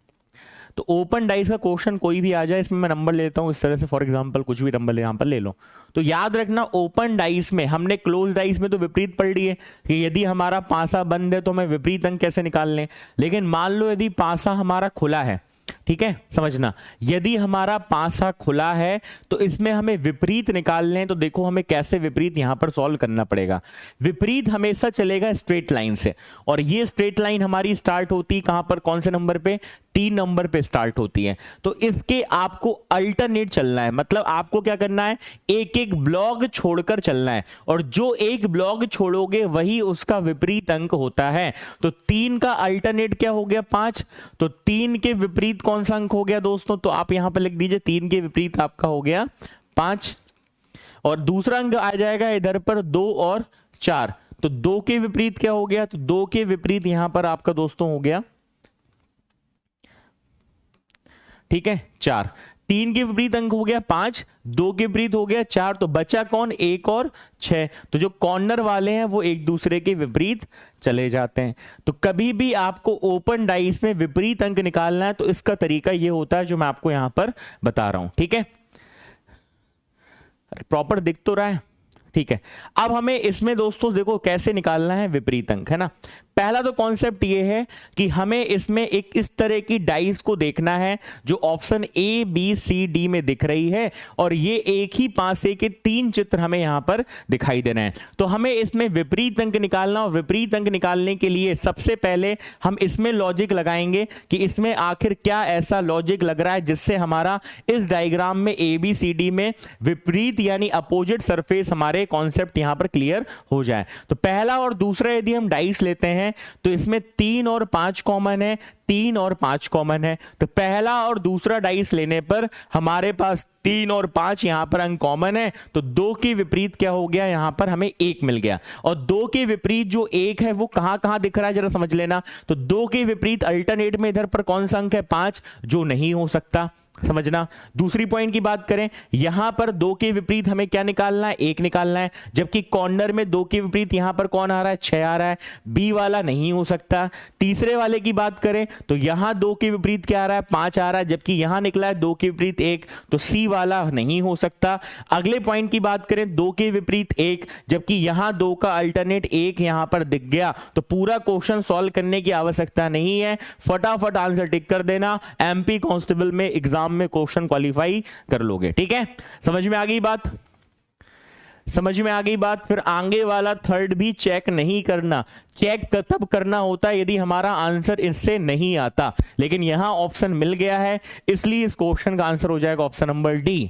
तो ओपन डाइस का क्वेश्चन कोई भी आ जाए, इसमें मैं नंबर लेता हूं इस तरह से, फॉर एग्जांपल कुछ भी नंबर यहां पर ले लो। तो याद रखना, ओपन डाइस में हमने क्लोज डाइस में तो विपरीत पढ़ लिए कि यदि हमारा पासा बंद है तो हमें विपरीत अंक कैसे निकाल लें। लेकिन मान लो यदि पासा हमारा खुला है, ठीक है, समझना, यदि हमारा पासा खुला है तो इसमें हमें विपरीत निकालने हैं। तो देखो हमें कैसे विपरीत यहां पर सॉल्व करना पड़ेगा। विपरीत हमेशा चलेगा स्ट्रेट लाइन से, और ये स्ट्रेट लाइन हमारी स्टार्ट होती है कहां पर, कौन से नंबर पे, 3 नंबर पे स्टार्ट होती है। तो इसके आपको अल्टरनेट चलना है, मतलब आपको क्या करना है, एक एक ब्लॉक छोड़कर चलना है, और जो एक ब्लॉक छोड़ोगे वही उसका विपरीत अंक होता है। तो 3 का अल्टरनेट क्या हो गया, 5। तो 3 के विपरीत कौन सा अंक हो गया दोस्तों, तो आप यहां पर लिख दीजिए 3 के विपरीत आपका हो गया 5, और दूसरा अंक आ जाएगा इधर पर 2 और 4। तो 2 के विपरीत क्या हो गया, तो 2 के विपरीत यहां पर आपका दोस्तों हो गया, ठीक है, 4। 3 के विपरीत अंक हो गया 5, 2 के विपरीत हो गया 4, तो बचा कौन, 1 और 6। तो जो कॉर्नर वाले हैं वो एक दूसरे के विपरीत चले जाते हैं। तो कभी भी आपको ओपन डाइस में विपरीत अंक निकालना है तो इसका तरीका ये होता है जो मैं आपको यहां पर बता रहा हूं, ठीक है। प्रॉपर दिख तो रहा है, ठीक है। अब हमें इसमें दोस्तों देखो कैसे निकालना है विपरीत अंक, है ना। पहला तो कॉन्सेप्ट ये है कि हमें इसमें एक इस तरह की डाइस को देखना है जो option A B C D में दिख रही है, और ये एक ही पासे के 3 चित्र हमें यहां पर दिखाई दे रहे हैं। तो हमें इसमें विपरीत अंक निकालना, और विपरीत अंक निकालने के लिए सबसे पहले हम इसमें लॉजिक लगाएंगे कि इसमें आखिर क्या ऐसा लॉजिक लग रहा है जिससे हमारा इस डायग्राम में ए बी सी डी में विपरीत यानी अपोजिट सरफेस हमारे कॉन्सेप्ट यहां पर क्लियर हो जाए। तो पहला और दूसरा यदि हम डाइस लेते हैं तो इसमें 3 और 5 कॉमन है, 3 और 5 कॉमन है। तो पहला और दूसरा डाइस लेने पर हमारे पास 3 और 5 यहां पर अंक कॉमन है, तो 2 के विपरीत क्या हो गया, यहां पर हमें 1 मिल गया। और 2 के विपरीत जो 1 है वो कहां कहां दिख रहा है जरा समझ लेना। तो 2 के विपरीत अल्टरनेट में इधर पर कौन सा अंक है, 5, जो नहीं हो सकता, समझना। दूसरी पॉइंट की बात करें, यहां पर 2 के विपरीत हमें क्या निकालना है, 1 निकालना है, जबकि कॉर्नर में 2 के विपरीत यहां पर कौन आ रहा है, 6 आ रहा है, बी वाला नहीं हो सकता। तीसरे वाले की बात करें तो यहां 2 के विपरीत क्या आ रहा है, 5 आ रहा है, जबकि यहां निकला है 2 के विपरीत 1, तो सी वाला नहीं हो सकता। अगले पॉइंट की बात करें, 2 के विपरीत 1, जबकि यहां 2 का अल्टरनेट 1 यहां पर दिख गया, तो पूरा क्वेश्चन सॉल्व करने की आवश्यकता नहीं है, फटाफट आंसर टिक कर देना, एमपी कांस्टेबल में एग्जाम में क्वेश्चन क्वालिफाई कर लोगे, ठीक है। समझ में आ गई बात, समझ में आ गई बात। फिर आगे वाला थर्ड भी चेक नहीं करना, चेक तब करना होता है यदि हमारा आंसर इससे नहीं आता, लेकिन यहां ऑप्शन मिल गया है इसलिए इस क्वेश्चन का आंसर हो जाएगा ऑप्शन नंबर डी।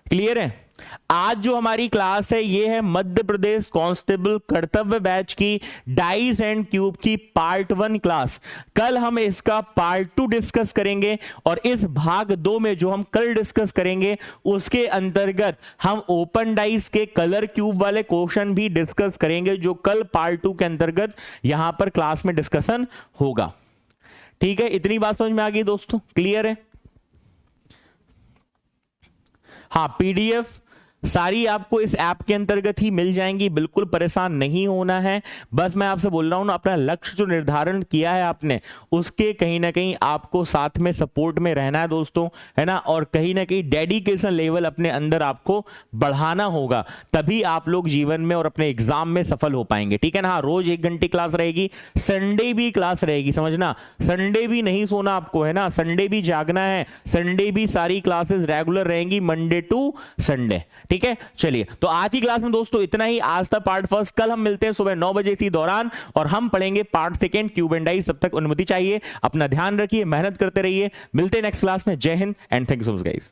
क्लियर है। आज जो हमारी क्लास है ये है मध्य प्रदेश कांस्टेबल कर्तव्य बैच की डाइस एंड क्यूब की पार्ट 1 क्लास। कल हम इसका पार्ट 2 डिस्कस करेंगे, और इस भाग 2 में जो हम कल डिस्कस करेंगे उसके अंतर्गत हम ओपन डाइस के कलर क्यूब वाले क्वेश्चन भी डिस्कस करेंगे, जो कल पार्ट 2 के अंतर्गत यहां पर क्लास में डिस्कशन होगा। ठीक है, इतनी बात समझ में आ गई दोस्तों, क्लियर है। हाँ, पीडीएफ सारी आपको इस ऐप के अंतर्गत ही मिल जाएंगी, बिल्कुल परेशान नहीं होना है। बस मैं आपसे बोल रहा हूं ना, अपना लक्ष्य जो निर्धारण किया है आपने उसके कहीं ना कहीं आपको साथ में सपोर्ट में रहना है दोस्तों, है ना। और कहीं ना कहीं डेडिकेशन लेवल अपने अंदर आपको बढ़ाना होगा, तभी आप लोग जीवन में और अपने एग्जाम में सफल हो पाएंगे, ठीक है ना। हाँ, रोज 1 घंटे क्लास रहेगी, संडे भी क्लास रहेगी, समझना। संडे भी नहीं सोना आपको, है ना, संडे भी जागना है, संडे भी सारी क्लासेस रेगुलर रहेंगी, मंडे टू संडे, ठीक है। चलिए, तो आज की क्लास में दोस्तों इतना ही, आज था पार्ट फर्स्ट। कल हम मिलते हैं सुबह 9 बजे इसी दौरान, और हम पढ़ेंगे part second cube and dice. तब तक अनुमति चाहिए, अपना ध्यान रखिए, मेहनत करते रहिए, मिलते हैं नेक्स्ट क्लास में। जय Hind and thank you so much guys.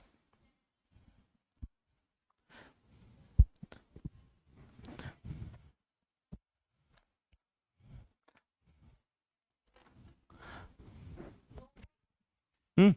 Hmm